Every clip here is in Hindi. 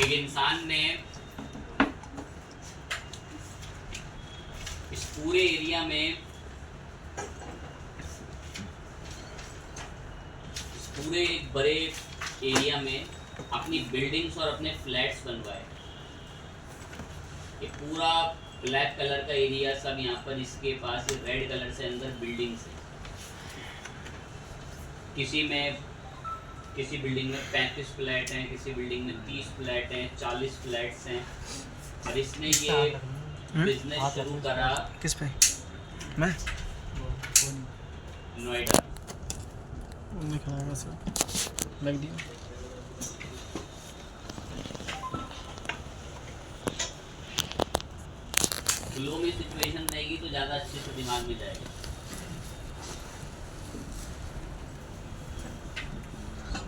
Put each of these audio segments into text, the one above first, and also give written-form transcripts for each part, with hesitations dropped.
एक इंसान ने इस पूरे एरिया में, इस पूरे एक बड़े एरिया में अपनी बिल्डिंग्स और अपने फ्लैट्स बनवाए। ये पूरा ब्लैक कलर का एरिया सब यहाँ पर, इसके पास रेड कलर से अंदर बिल्डिंग्स है। किसी बिल्डिंग में 35 फ्लैट हैं, किसी बिल्डिंग में 30 फ्लैट हैं, 40 फ्लैट्स हैं। और इसने ये बिजनेस शुरू करा किस पे? मैं नोएडा। लग दिया। फ्लो में सिचुएशन रहेगी तो ज़्यादा अच्छे से दिमाग में जाएगा।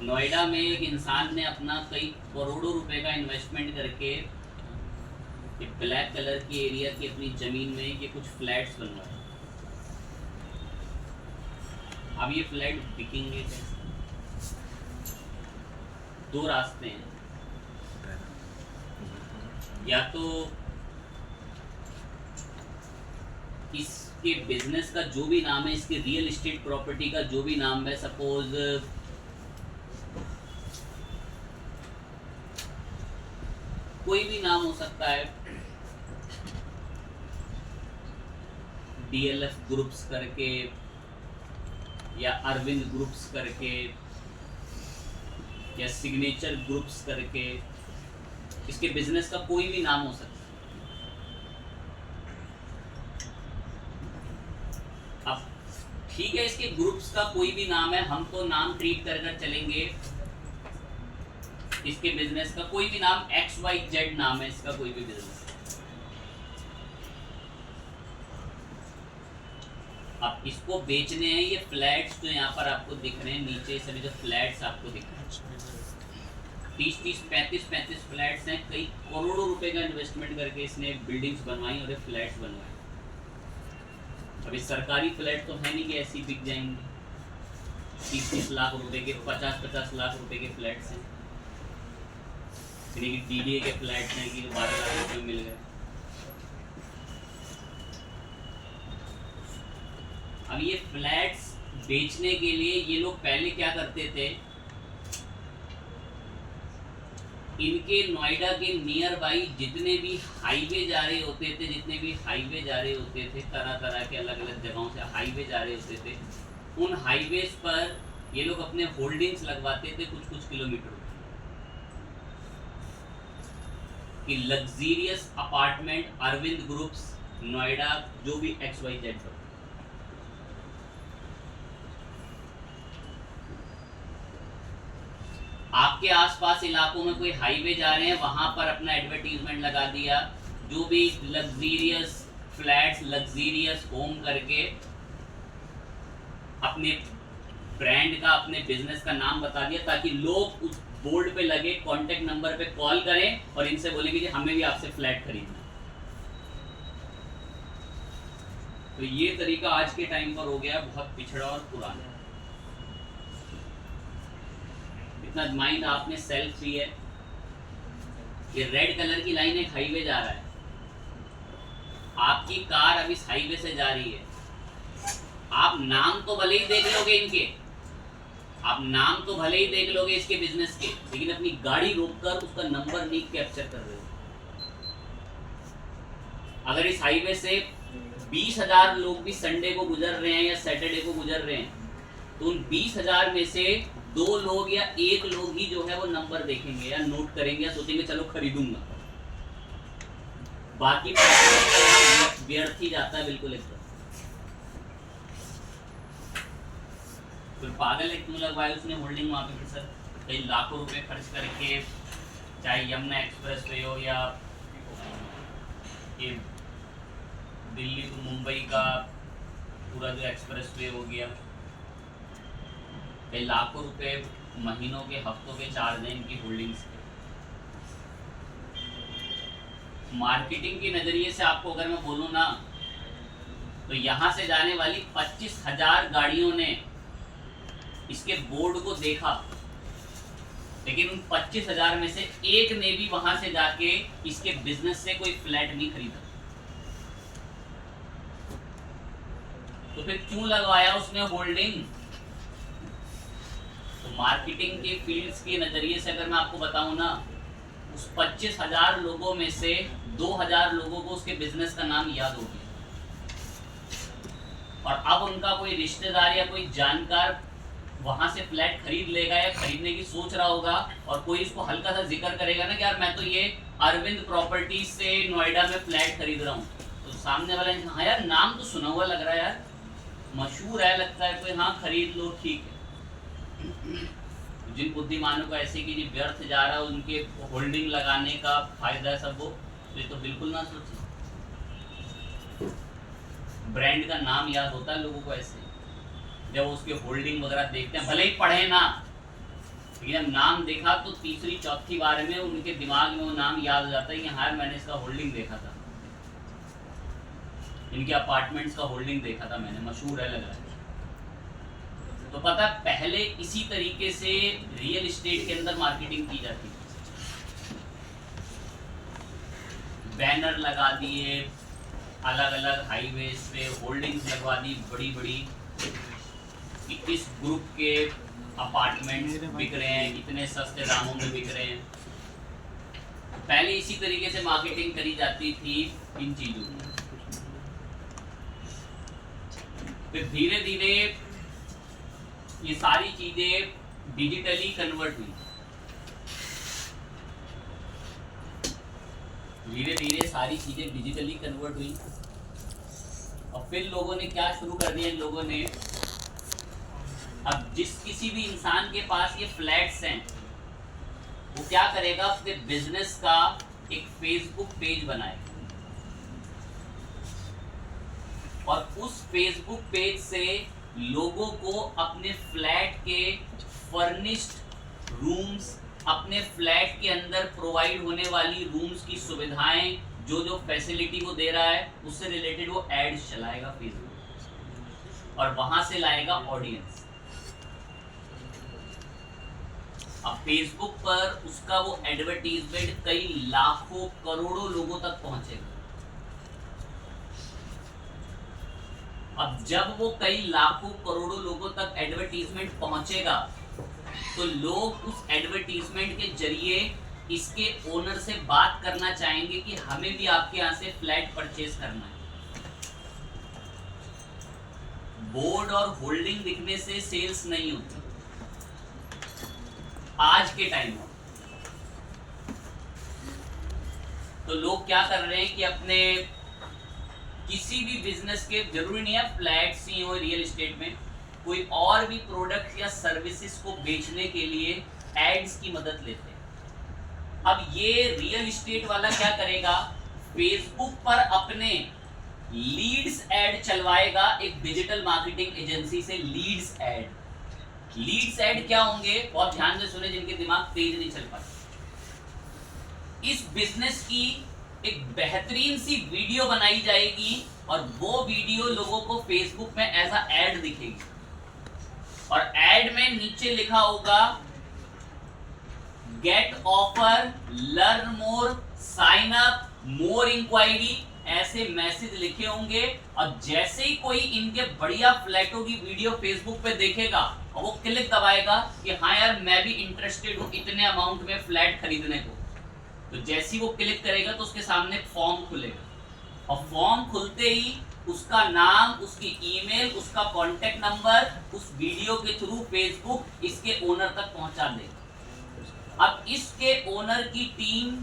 नोएडा में एक इंसान ने अपना कई करोड़ों रुपए का इन्वेस्टमेंट करके ये ब्लैक कलर की एरिया की अपनी ज़मीन में ये कुछ फ्लैट्स बनवाए। अब ये फ्लैट बिकेंगे कैसे? दो रास्ते हैं, या तो इसके बिजनेस का जो भी नाम है, इसके रियल एस्टेट प्रॉपर्टी का जो भी नाम है, सपोज कोई भी नाम हो सकता है, DLF ग्रुप्स करके या अरविंद ग्रुप्स करके या सिग्नेचर ग्रुप्स करके, इसके बिजनेस का कोई भी नाम हो सकता है। अब ठीक है, इसके ग्रुप्स का कोई भी नाम है, हम तो नाम ट्रीट कर चलेंगे। इसके बिजनेस का कोई भी नाम XYZ नाम है, इसका कोई भी बिजनेस। अब इसको बेचने हैं ये फ्लैट्स जो यहाँ पर आपको दिख रहे हैं, नीचे सभी जो फ्लैट्स आपको दिख रहे हैं, 30-30, 35-35 फ्लैट्स हैं। कई करोड़ों रुपए का इन्वेस्टमेंट करके इसने बिल्डिंग्स बनवाई और ये फ्लैट्स बनवाए। अभी सरकारी फ्लैट तो है नहीं कि ऐसे ही बिक जाएंगे। 30-30 लाख रुपए के, 50-50 लाख रुपए के फ्लैट्स हैं, यानी कि DDA के फ्लैट्स हैं कि 12 लाख रुपए मिल गए। अब ये फ्लैट्स बेचने के लिए ये लोग पहले क्या करते थे, इनके नोएडा के नियर बाई जितने भी हाईवे जा रहे होते थे, तरह तरह के अलग अलग जगहों से हाईवे जा रहे होते थे, उन हाईवेज पर ये लोग अपने होल्डिंग्स लगवाते थे कुछ किलोमीटर कि luxurious apartment Arvind groups Noida, जो भी XYZ। आपके आसपास इलाकों में कोई हाईवे जा रहे हैं, वहां पर अपना एडवर्टीजमेंट लगा दिया, जो भी लग्जीरियस फ्लैट्स, लग्जीरियस होम करके अपने ब्रांड का, अपने बिजनेस का नाम बता दिया, ताकि लोग उस बोर्ड पे लगे कांटेक्ट नंबर पे कॉल करें और इनसे बोलेंगे कि हमें भी आपसे फ्लैट खरीदना। तो ये तरीका आज के टाइम पर हो गया बहुत पिछड़ा और पुराना। इतना माइंड आपने सेल्फ भी है। ये रेड कलर की लाइन एक हाईवे जा रहा है, आपकी कार अब इस हाईवे से जा रही है। आप नाम तो भले ही देख लोगे इनके, आप नाम तो भले ही देख लोगे इसके बिजनेस के, लेकिन अपनी गाड़ी रोककर उसका नंबर नहीं कैप्चर कर रहे हो। अगर इस हाईवे से 20,000 लोग भी संडे को गुजर रहे हैं या सैटरडे को गुजर रहे हैं, तो उन 20,000 में से 2 लोग या 1 लोग ही जो है वो नंबर देखेंगे या नोट करेंगे या सोचेंगे चलो खरीदूंगा। बाकी व्यर्थ ही जाता है बिल्कुल एकदम। फिर पागल है क्यों लगवाया उसने होल्डिंग वहाँ पे, सर कई लाखों रुपए खर्च करके, चाहे यमुना एक्सप्रेस वे हो या ये दिल्ली टू मुंबई का पूरा जो एक्सप्रेस वे हो गया, कई लाखों रुपए महीनों के, हफ्तों के चार्ज हैं इनकी होल्डिंग्स के। मार्केटिंग के नज़रिए से आपको अगर मैं बोलूँ ना, तो यहाँ से जाने वाली 25,000 गाड़ियों ने इसके बोर्ड को देखा लेकिन उन 25,000 में से एक ने भी वहां से जाके इसके बिजनेस से कोई फ्लैट नहीं खरीदा, तो फिर क्यों लगवाया उसने होल्डिंग? तो मार्केटिंग के फील्ड्स के नजरिए से अगर मैं आपको बताऊं ना, उस 25,000 लोगों में से 2,000 लोगों को उसके बिजनेस का नाम याद हो गया, और अब उनका कोई रिश्तेदार या कोई जानकार वहां से फ्लैट खरीद लेगा या खरीदने की सोच रहा होगा, और कोई इसको हल्का सा जिक्र करेगा ना कि यार मैं तो ये अरविंद प्रॉपर्टीज से नोएडा में फ्लैट खरीद रहा हूँ, तो सामने वाला हाँ यार नाम तो सुना हुआ लग रहा है, यार मशहूर है, लगता है कोई, हाँ खरीद लो ठीक है। जिन बुद्धिमानों को ऐसे कि व्यर्थ जा रहा है उनके होल्डिंग लगाने का फायदा सब, वो ये तो बिल्कुल ना सोचे। ब्रांड का नाम याद होता है लोगों को ऐसे, जब उसके होल्डिंग वगैरह देखते हैं, भले ही पढ़े ना, लेकिन जब नाम देखा तो तीसरी चौथी बार में उनके दिमाग में वो नाम याद हो जाता है कि हाँ मैंने इसका होल्डिंग देखा था, इनके अपार्टमेंट्स का होल्डिंग देखा था मैंने, मशहूर है लग रहा है। तो पता पहले इसी तरीके से रियल एस्टेट के अंदर मार्केटिंग की जाती थी, बैनर लगा दिए अलग अलग हाईवेज पे, होल्डिंग्स लगवा दी बड़ी बड़ी कि इस ग्रुप के अपार्टमेंट्स बिक रहे हैं, इतने सस्ते दामों में बिक रहे हैं। पहले इसी तरीके से मार्केटिंग करी जाती थी इन चीजों में। फिर धीरे धीरे ये सारी चीजें डिजिटली कन्वर्ट हुई, धीरे धीरे सारी चीजें डिजिटली कन्वर्ट हुई, और फिर लोगों ने क्या शुरू कर दिया, लोगों ने अब जिस किसी भी इंसान के पास ये फ्लैट्स हैं, वो क्या करेगा, अपने बिजनेस का एक फेसबुक पेज बनाएगा, और उस फेसबुक पेज से लोगों को अपने फ्लैट के फर्निश्ड रूम्स, अपने फ्लैट के अंदर प्रोवाइड होने वाली रूम्स की सुविधाएं, जो जो फैसिलिटी वो दे रहा है उससे रिलेटेड वो एड्स चलाएगा फेसबुक, और वहां से लाएगा ऑडियंस। अब फेसबुक पर उसका वो एडवर्टीजमेंट कई लाखों करोड़ों लोगों तक पहुंचेगा। अब जब वो कई लाखों करोड़ों लोगों तक एडवर्टीजमेंट पहुंचेगा, तो लोग उस एडवर्टीजमेंट के जरिए इसके ओनर से बात करना चाहेंगे कि हमें भी आपके यहां से फ्लैट परचेज करना है। बोर्ड और होल्डिंग दिखने से सेल्स नहीं होती आज के टाइम में। तो लोग क्या कर रहे हैं कि अपने किसी भी बिजनेस के, जरूरी नहीं है फ्लैट्स ही हो, रियल एस्टेट में कोई और भी प्रोडक्ट या सर्विसेज को बेचने के लिए एड्स की मदद लेते हैं। अब ये रियल एस्टेट वाला क्या करेगा, फेसबुक पर अपने लीड्स ऐड चलवाएगा, एक डिजिटल मार्केटिंग एजेंसी से लीड्स ऐड। लीड्स ऐड क्या होंगे, बहुत ध्यान से सुने जिनके दिमाग तेज नहीं चल पाते। इस बिजनेस की एक बेहतरीन सी वीडियो बनाई जाएगी, और वो वीडियो लोगों को फेसबुक में एज अ एड दिखेगी, और एड में नीचे लिखा होगा get offer, learn more, sign up, more inquiry, ऐसे मैसेज लिखे होंगे। और जैसे ही कोई इनके बढ़िया फ्लैटों की वीडियो फेसबुक पे देखेगा और वो क्लिक दबाएगा कि हाँ यार मैं भी इंटरेस्टेड हूं इतने अमाउंट में फ्लैट खरीदने को, तो जैसे ही वो क्लिक करेगा तो उसके सामने फॉर्म खुलेगा, और फॉर्म खुलते ही उसका नाम, उसकी ईमेल, उसका कांटेक्ट नंबर उस वीडियो के थ्रू फेसबुक इसके ओनर तक पहुंचा देगा। अब इसके ओनर की टीम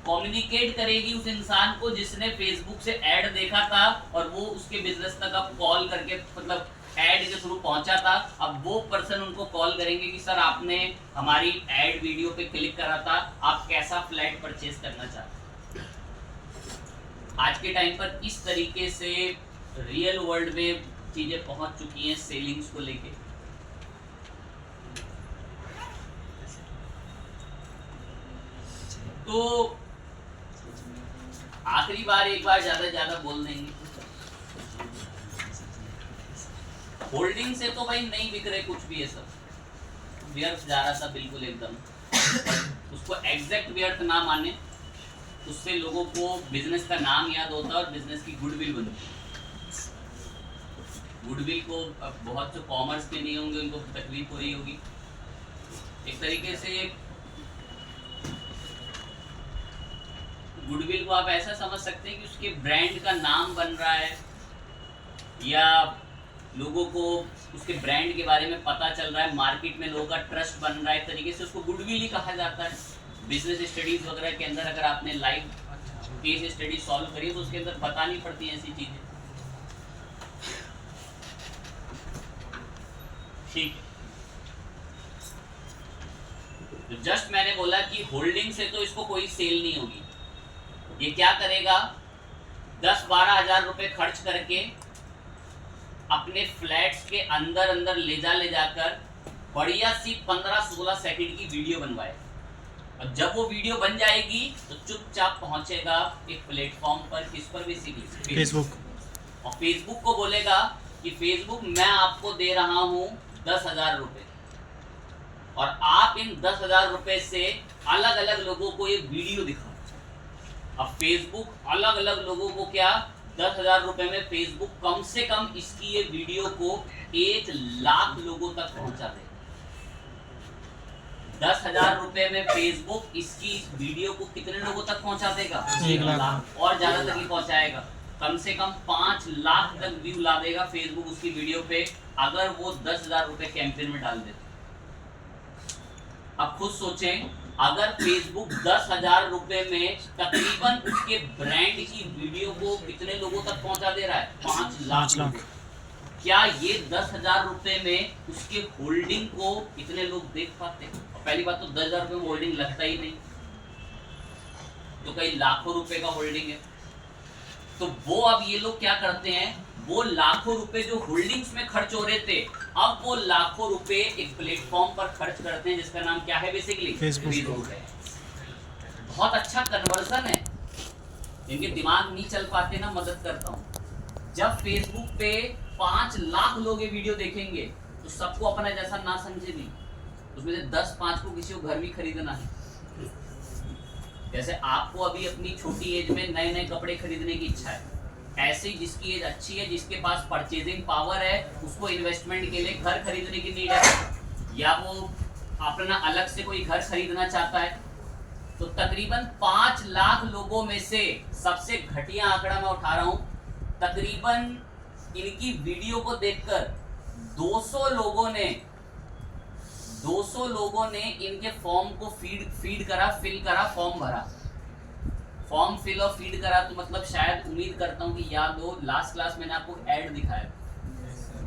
कम्युनिकेट करेगी उस इंसान को जिसने फेसबुक से ऐड देखा था, और वो उसके बिजनेस तक अब कॉल करके, मतलब ऐड के थ्रू पहुंचा था। अब वो पर्सन उनको कॉल करेंगे कि सर आपने हमारी ऐड वीडियो पे क्लिक करा था, आप कैसा फ्लैट परचेज करना चाहते हैं। आज के टाइम पर इस तरीके से रियल वर्ल्ड में चीजें पहुंच चुकी हैं सेलिंग्स को लेके। तो आखिरी बार एक बार ज्यादा बोल देंगे, होल्डिंग से तो भाई नहीं बिक रहे कुछ भी, ये सब व्यर्थ जा रहा था बिल्कुल एकदम। उसको एग्जैक्ट भी अर्थ ना माने, उससे लोगों को बिजनेस का नाम याद होता है और बिजनेस की गुडविल बनती है। गुडविल को अब बहुत जो कॉमर्स के नहीं होंगे उनको तकलीफ हो रही होगी। एक तरीके से गुडविल को आप ऐसा समझ सकते हैं कि उसके ब्रांड का नाम बन रहा है या लोगों को उसके ब्रांड के बारे में पता चल रहा है, मार्केट में लोगों का ट्रस्ट बन रहा है, एक तरीके से उसको गुडविल ही कहा जाता है। बिजनेस स्टडीज वगैरह के अंदर अगर आपने लाइव केस स्टडी सॉल्व करी तो उसके अंदर बतानी पड़ती हैं ऐसी चीजें। ठीक है, तो जस्ट मैंने बोला कि होल्डिंग से तो इसको कोई सेल नहीं होगी। ये क्या करेगा, 10-12 हजार रुपए खर्च करके अपने फ्लैट्स के अंदर अंदर ले जाकर बढ़िया सी 15-16 सेकंड की वीडियो बनवाए, और जब वो वीडियो बन जाएगी तो चुपचाप पहुंचेगा एक प्लेटफॉर्म पर, किस पर, बेसिकली फेसबुक, और फेसबुक को बोलेगा कि फेसबुक मैं आपको दे रहा हूं 10,000 रुपए, और आप इन 10,000 रुपए से अलग अलग लोगों को ये वीडियो दिखाओ। अब फेसबुक अलग अलग लोगों को क्या, 10,000 रुपए में फेसबुक कम से कम इसकी ये वीडियो को 1 लाख लोगों तक पहुंचा देगा। 10,000 रुपए में फेसबुक इसकी इस वीडियो को कितने लोगों तक पहुंचा देगा, 1 लाख, और ज्यादा तक ही पहुंचाएगा। कम से कम 5 लाख तक व्यू ला देगा फेसबुक उसकी वीडियो पे, अगर वो 10,000 रुपए कैंपेन में डाल देते। अब खुद सोचें, अगर फेसबुक 10,000 रुपए में तकरीबन उसके ब्रांड की वीडियो को कितने लोगों तक पहुंचा दे रहा है, 5 लाख। क्या ये 10,000 रुपए में उसके होल्डिंग को कितने लोग देख पाते हैं? पहली बात तो 10,000 रुपए में होल्डिंग लगता ही नहीं, तो कई लाखों रुपए का होल्डिंग है। तो वो अब ये लोग क्या करते हैं, वो लाखों रुपए जो होल्डिंग्स में खर्च हो रहे थे, अब वो लाखों रुपए एक प्लेटफॉर्म पर खर्च करते हैं जिसका नाम क्या है, बेसिकली फेसबुक है। बहुत अच्छा कन्वर्जन है, इनके दिमाग नहीं चल पाते ना, मदद करता हूँ। जब फेसबुक पे 5 लाख लोग ये वीडियो देखेंगे तो सबको अपना जैसा ना समझे नहीं, उसमें से 10-5 को किसी को घर भी खरीदना है। जैसे आपको अभी अपनी छोटी एज में नए नए कपड़े खरीदने की इच्छा है, ऐसे ही जिसकी एज अच्छी है, जिसके पास परचेजिंग पावर है, उसको इन्वेस्टमेंट के लिए घर खरीदने की नीड है, या वो अपना अलग से कोई घर खरीदना चाहता है। तो तकरीबन 5 लाख लोगों में से सबसे घटिया आंकड़ा मैं उठा रहा हूं, तकरीबन इनकी वीडियो को देखकर 200 लोगों ने इनके फॉर्म को फीड करा, फिल करा, फॉर्म भरा। फॉर्म फिल और फीड करा तो मतलब शायद उम्मीद करता हूँ कि याद हो, लास्ट क्लास मैंने आपको ऐड दिखाया,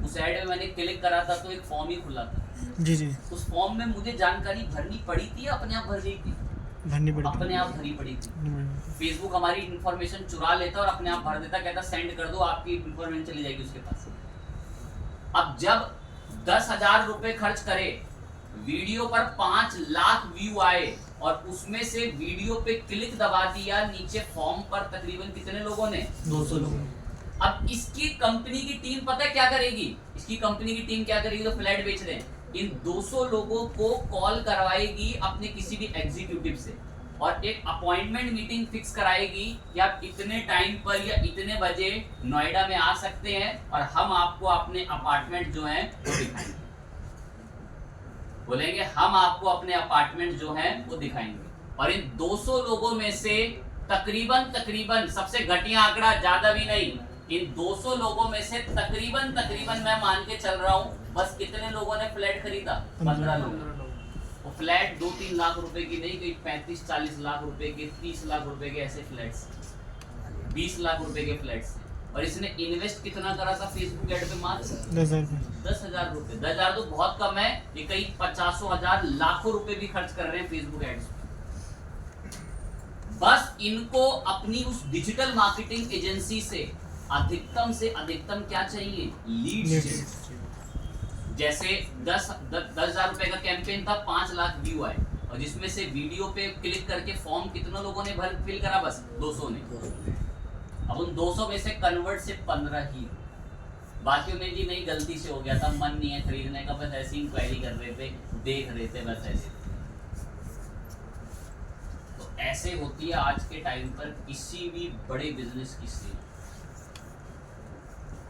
उस ऐड में मैंने क्लिक करा था तो एक फॉर्म ही खुला था। जी जी, उस फॉर्म में मुझे जानकारी भरनी पड़ी थी, अपने आप भर गई थी, अपने आप भरी पड़ी थी। फेसबुक हमारी इंफॉर्मेशन चुरा लेता और अपने आप भर देता, कहता सेंड कर दो, आपकी इंफॉर्मेशन चली जाएगी उसके पास। अब जब 10,000 रुपए खर्च करे, वीडियो पर 5 लाख व्यू आए, और उसमें से वीडियो पे क्लिक दबा दिया, नीचे फॉर्म पर तकरीबन कितने लोगों ने, 200 लोग। अब इसकी कंपनी की टीम पता है क्या करेगी, इसकी कंपनी की टीम क्या करेगी, तो फ्लैट बेच रहे हैं, इन 200 लोगों को कॉल करवाएगी अपने किसी भी एग्जीक्यूटिव से, और एक अपॉइंटमेंट मीटिंग फिक्स कराएगी कि आप इतने टाइम पर या इतने बजे नोएडा में आ सकते हैं, और हम आपको अपने अपार्टमेंट जो है वो दिखाएंगे। बोलेंगे हम आपको अपने अपार्टमेंट जो है वो दिखाएंगे, और इन 200 लोगों में से तकरीबन सबसे घटिया आंकड़ा, ज्यादा भी नहीं, इन 200 लोगों में से तकरीबन मैं मान के चल रहा हूँ, बस कितने लोगों ने फ्लैट खरीदा, 15 लोग। वो फ्लैट 2-3 लाख रुपए की नहीं, कोई 35-40 लाख रुपए के, 30 लाख रुपए के ऐसे फ्लैट्स, 20 लाख रुपए के फ्लैट्स। और इसने इन्वेस्ट कितना करा था फेसबुक ऐड पे, मात्र 10,000 रुपए। 10,000 तो बहुत कम है, ये कई 50,000 लाखों रुपए भी खर्च कर रहे हैं फेसबुक एड्स पे। बस इनको अपनी उस डिजिटल मार्केटिंग एजेंसी से अधिकतम क्या चाहिए, लीड्स। जैसे 10,000 रुपए का कैंपेन था, 5 लाख व्यू आए, और जिसमें से वीडियो पे क्लिक करके फॉर्म कितने लोगों ने फिल करा, बस 200 ने। अब उन 200 में से कन्वर्ट सिर्फ 15 ही, बाकियों ने जी नहीं गलती से हो गया था, मन नहीं है खरीदने का, बस ऐसी इंक्वायरी कर रहे थे, देख रहे थे, बस ऐसे। ऐसे होती है आज के टाइम पर किसी भी बड़े बिजनेस की सेल।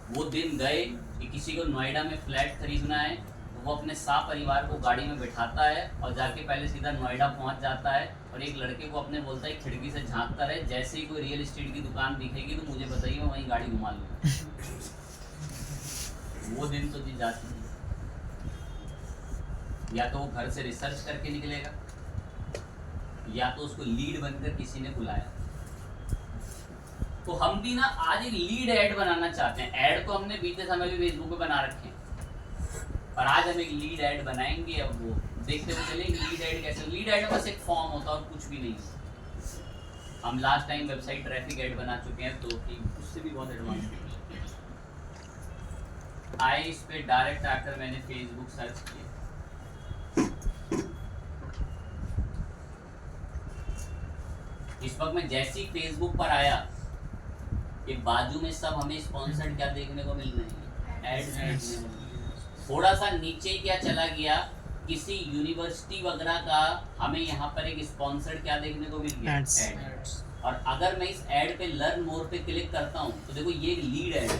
वो दिन गए कि किसी को नोएडा में फ्लैट खरीदना है, तो वो अपने परिवार को गाड़ी में बिठाता है और जाके पहले सीधा नोएडा पहुंच जाता है और एक लड़के को अपने बोलता है खिड़की से झांकता रहे, जैसे ही कोई रियल एस्टेट की दुकान दिखेगी तो मुझे बताइए, मैं वहीं गाड़ी घुमा लूँगा। वो दिन तो जी जाती है। या तो वो घर से रिसर्च करके निकलेगा, या तो उसको लीड बनकर किसी ने बुलाया। तो हम भी ना आज एक लीड ऐड बनाना चाहते हैं। ऐड तो हमने बीते समय भी फेसबुक पे बना रखे हैं, पर आज हम एक लीड ऐड बनाएंगे। अब वो देखते हुए चले लीड ऐड कैसे। लीड ऐड में बस एक फॉर्म होता है और कुछ भी नहीं। हम last time website traffic add बना चुके हैं, तो उससे भी बहुत एडवांस आए। इस पे डायरेक्ट आकर मैंने फेसबुक सर्च किया, इस वक्त मैं जैसे ही फेसबुक पर आया कि बाजू में सब हमें स्पॉन्सर्ड क्या देखने को मिल रहे हैं, एड्स। थोड़ा सा नीचे क्या चला गया, किसी यूनिवर्सिटी वगैरह का हमें यहाँ पर एक स्पॉन्सर्ड क्या देखने को मिल गया, एड्स। और अगर मैं इस ऐड पे लर्न मोर पे क्लिक करता हूँ तो देखो ये लीड ऐड है।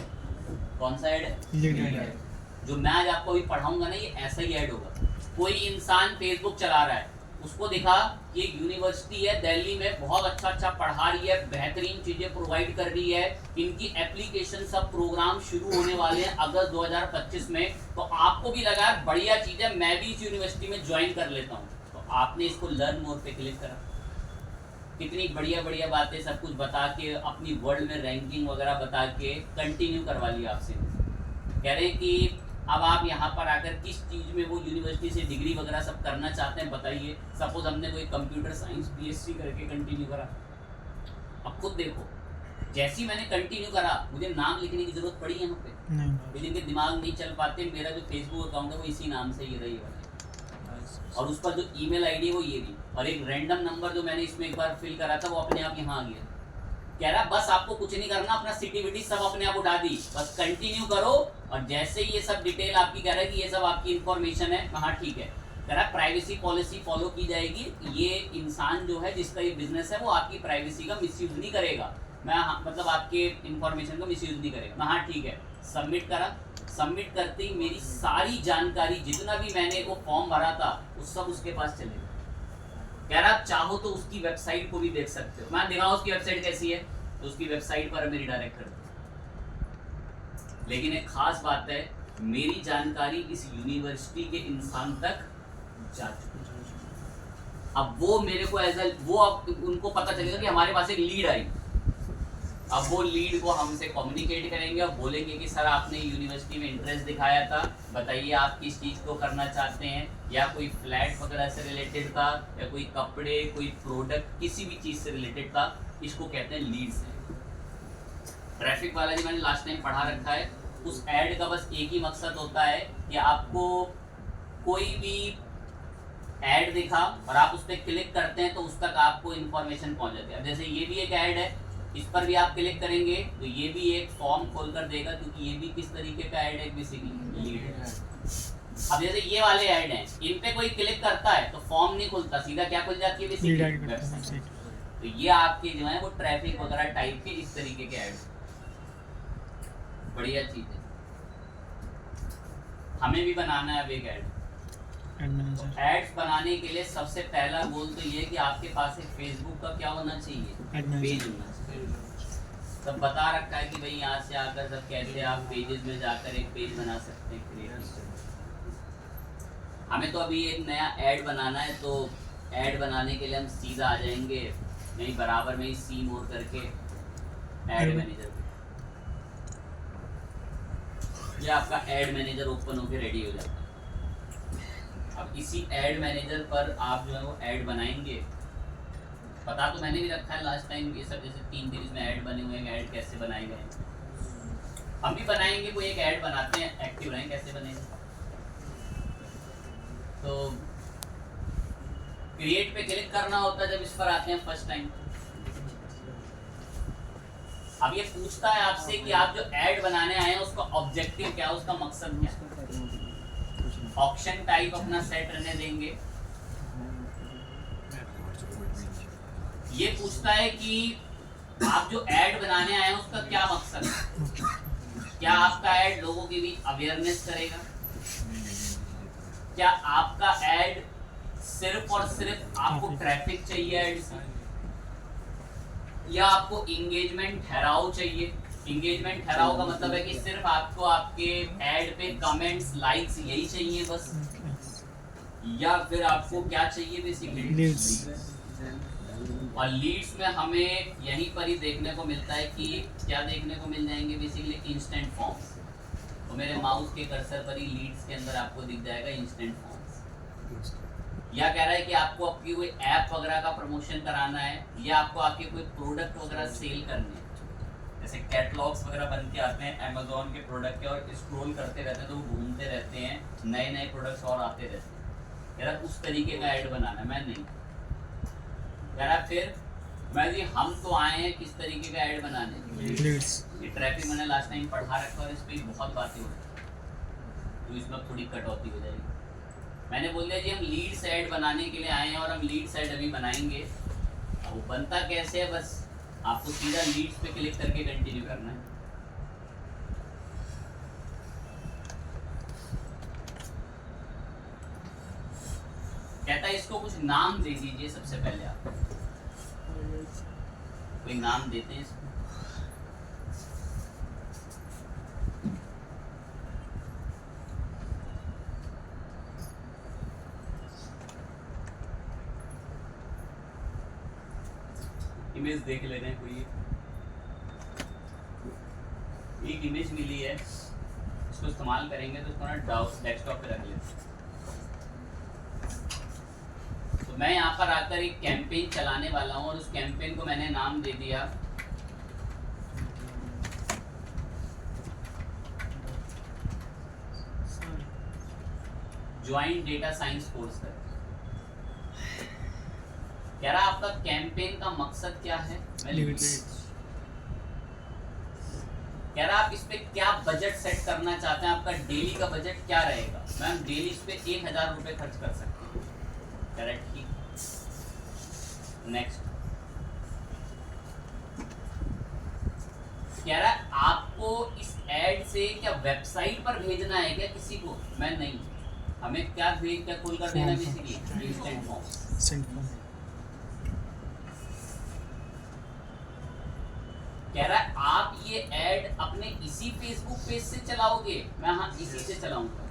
कौन सा ऐड है? Lead add. जो मैं आज आपको अभी पढ़ाऊंगा ना, ये ऐसा ही ऐड होगा। कोई इंसान फेसबुक चला रहा है, उसको दिखा कि एक यूनिवर्सिटी है दिल्ली में, बहुत अच्छा पढ़ा रही है, बेहतरीन चीजें प्रोवाइड कर रही है, इनकी एप्लीकेशन सब प्रोग्राम शुरू होने वाले हैं अगस्त 2025 में। तो आपको भी लगा बढ़िया चीज है, मैं भी इस यूनिवर्सिटी में ज्वाइन कर लेता हूँ। तो आपने इसको लर्न मोर पे क्लिक करा, कितनी बढ़िया बढ़िया बातें सब कुछ बता के, अपनी वर्ल्ड में रैंकिंग वगैरह बता के कंटिन्यू करवा लिया आपसे। कह रहे हैं कि अब आप यहाँ पर आकर किस चीज़ में वो यूनिवर्सिटी से डिग्री वगैरह सब करना चाहते हैं बताइए। सपोज हमने कोई कंप्यूटर साइंस बीएससी करके कंटिन्यू करा। अब खुद देखो, जैसे ही मैंने कंटिन्यू करा, मुझे नाम लिखने की जरूरत पड़ी यहाँ पे नहीं। जिनके दिमाग नहीं चल पाते, मेरा जो फेसबुक अकाउंट है वो इसी नाम से ही रही है, और उस पर जो ईमेल आईडी है वो ये भी, और एक रैंडम नंबर जो मैंने इसमें एक बार फिल करा था वो अपने आप यहाँ आ गया। कह रहा बस आपको कुछ नहीं करना, अपना सिटी विटी सब अपने आप उठा दी, बस कंटिन्यू करो। और जैसे ही ये सब डिटेल आपकी कह रहा है कि ये सब आपकी इन्फॉर्मेशन है, हाँ ठीक है, कह रहा प्राइवेसी पॉलिसी फॉलो की जाएगी। ये इंसान जो है जिसका ये बिजनेस है वो आपकी प्राइवेसी का मिसयूज नहीं करेगा, मैं मतलब आपके इन्फॉर्मेशन का मिसयूज नहीं करेगा। हाँ ठीक है, सबमिट करा। सबमिट करते ही मेरी सारी जानकारी, जितना भी मैंने वो फॉर्म भरा था, वो सब उसके पास चलेगा। कह रहा चाहो तो उसकी वेबसाइट को भी देख सकते हो। मैं दिखाऊं उसकी वेबसाइट कैसी है, तो उसकी वेबसाइट पर मेरी डायरेक्ट कर दो। लेकिन एक खास बात है, मेरी जानकारी इस यूनिवर्सिटी के इंसान तक जा चुकी है। अब वो मेरे को वो अब उनको पता चलेगा कि हमारे पास एक लीड आई। अब वो लीड को हमसे कम्युनिकेट करेंगे और बोलेंगे कि सर आपने यूनिवर्सिटी में इंटरेस्ट दिखाया था, बताइए आप किस चीज़ को करना चाहते हैं, या कोई फ्लैट वगैरह से रिलेटेड था, या कोई कपड़े, कोई प्रोडक्ट, किसी भी चीज़ से रिलेटेड था। इसको कहते हैं लीड्स। ट्रैफिक वाला जी मैंने लास्ट टाइम पढ़ा रखा है। उस ऐड का बस एक ही मकसद होता है कि आपको कोई भी ऐड दिखा और आप उस पर क्लिक करते हैं तो उस तक आपको इन्फॉर्मेशन पहुंच जाती है। जैसे ये भी एक ऐड है, इस पर भी आप क्लिक करेंगे तो ये भी एक फॉर्म खोल कर देगा, क्योंकि ये भी किस तरीके का ऐड है, बेसिकली लीड है। अब जैसे ये वाले ऐड हैं, इन पे कोई क्लिक करता है तो फॉर्म नहीं खुलता, सीधा क्या खुल जाती है, बेसिकली वेबसाइट। तो ये आपके जो है वो ट्रैफिक वगैरह टाइप के इस तरीके के ऐड, बढ़िया चीज है। हमें भी बनाना है अब एक ऐड। एड्स बनाने के लिए सबसे पहला गोल तो ये कि आपके पास एक फेसबुक का क्या होना चाहिए, पेज होना चाहिए। सब बता रखा है कि भाई यहाँ से आकर सब कैसे आप पेजेस में जाकर एक पेज बना सकते हैं, क्रिएट। हमें तो अभी एक नया ऐड बनाना है, तो ऐड बनाने के लिए हम सीधा आ जाएंगे नहीं बराबर में ही सी मोर करके ऐड मैनेजर। ये आपका ऐड मैनेजर ओपन होकर रेडी हो जाता है। अब इसी ऐड मैनेजर पर आप जो है वो ऐड बनाएंगे। पता तो मैंने भी रखा है लास्ट टाइम, ये सब जैसे 3 दिन इसमें ऐड बने हुए हैं, ऐड कैसे बनाए गए। हम भी बनाएंगे, कोई एक ऐड बनाते हैं, एक्टिव रहें, कैसे बनेंगे। तो क्रिएट पे क्लिक करना होता है जब इस पर आते हैं फर्स्ट टाइम। अब ये पूछता है आपसे कि आप जो ऐड बनाने आए हैं उसका ऑब्जेक्टिव क्या है, उसका मकसद क्या है। ऑप्शन टाइप अपना सेट रहने देंगे। ये पूछता है कि आप जो ऐड बनाने आए हैं उसका क्या मकसद है। क्या आपका ऐड लोगों के बीच अवेयरनेस करेगा? क्या आपका ऐड सिर्फ और सिर्फ आपको ट्रैफिक चाहिए ऐड से, या आपको इंगेजमेंट ठहराव चाहिए? इंगेजमेंट ठहराव का मतलब है कि सिर्फ आपको आपके ऐड पे कमेंट्स, लाइक्स यही चाहिए बस, या फिर आपको क्या चाहिए बेसिकली? लीड्स। और लीड्स में हमें यहीं पर ही देखने को मिलता है कि क्या देखने को मिल जाएंगे बेसिकली इंस्टेंट फॉर्म्स। तो मेरे माउस के कर्सर पर ही लीड्स के अंदर आपको दिख जाएगा इंस्टेंट फॉर्म्स। या कह रहा है कि आपको आपकी कोई ऐप वगैरह का प्रमोशन कराना है, या आपको आपके कोई प्रोडक्ट वगैरह सेल करने हैं। जैसे कैटलॉग्स वगैरह बन के आते हैं अमेज़ॉन के प्रोडक्ट के, और स्क्रॉल करते रहते हैं तो वो घूमते रहते हैं, नए नए प्रोडक्ट्स और आते रहते हैं। कह रहा उस तरीके का ऐड बनाना है, मैं नहीं कह रहा। फिर मैं जी हम तो आए हैं किस तरीके का ऐड बनाने? लीड्स। ये ट्रैफिक मैंने लास्ट टाइम पढ़ा रखा और इस पर बहुत बातें हो रही, तो इसमें थोड़ी कटौती हो जाएगी। मैंने बोल दिया जी हम लीड्स ऐड बनाने के लिए आए हैं और हम लीड्स ऐड अभी बनाएंगे। अब वो बनता कैसे है, बस आपको सीधा लीड्स पे क्लिक करके कंटिन्यू करना है। कहता है इसको कुछ नाम दे दीजिए सबसे पहले। आप कोई नाम देते हैं इसको? इमेज देख ले रहे हैं कोई? एक इमेज मिली है, इसको इस्तेमाल करेंगे तो इसको ना डेस्कटॉप पे रख लेते हैं। तो मैं यहाँ पर आकर एक कैंपेन चलाने वाला हूँ और उस कैंपेन को मैंने नाम दे दिया ज्वाइंट डेटा साइंस कोर्स कर। कह रहा आपका कैंपेन का मकसद क्या है? मैं कह रहा आप इस पे क्या बजट सेट करना चाहते हैं, आपका डेली का बजट क्या रहेगा? मैम डेली इस पे 1000 रुपए खर्च कर सकते हैं। करेक्ट, ठीक। नेक्स्ट कह रहा है आपको इस ऐड से क्या वेबसाइट पर भेजना है क्या किसी को? मैं नहीं, हमें क्या भेज क्या खोल कर देना बेसिकली इंस्टेंट फॉर्म। कह रहा है आप ये ऐड अपने इसी फेसबुक पेज से चलाओगे? मैं हाँ इसी से चलाऊंगा।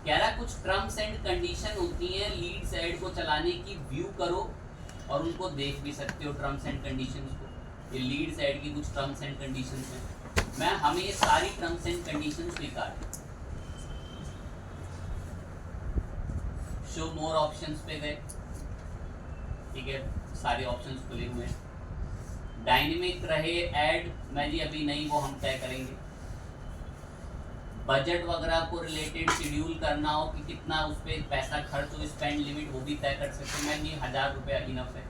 कह रहा है कुछ टर्म्स एंड कंडीशन होती हैं लीड्स ऐड को चलाने की, व्यू करो और उनको देख भी सकते हो टर्म्स एंड कंडीशंस को। ये लीड्स ऐड की कुछ टर्म्स एंड कंडीशंस हैं। मैं हमें ये सारी टर्म्स एंड कंडीशंस स्वीकार है। शो मोर ऑप्शंस पे गए, ठीक है, सारे ऑप्शंस खुले हुए हैं। डायनेमिक रहे ऐड, मैं जी अभी नहीं, वो हम तय करेंगे। बजट वगैरह को रिलेटेड शेड्यूल करना हो कि कितना उस पर पैसा खर्च हो, स्पेंड लिमिट वो भी तय कर सकते हैं। मैं नहीं 1000 रुपया इनफ है।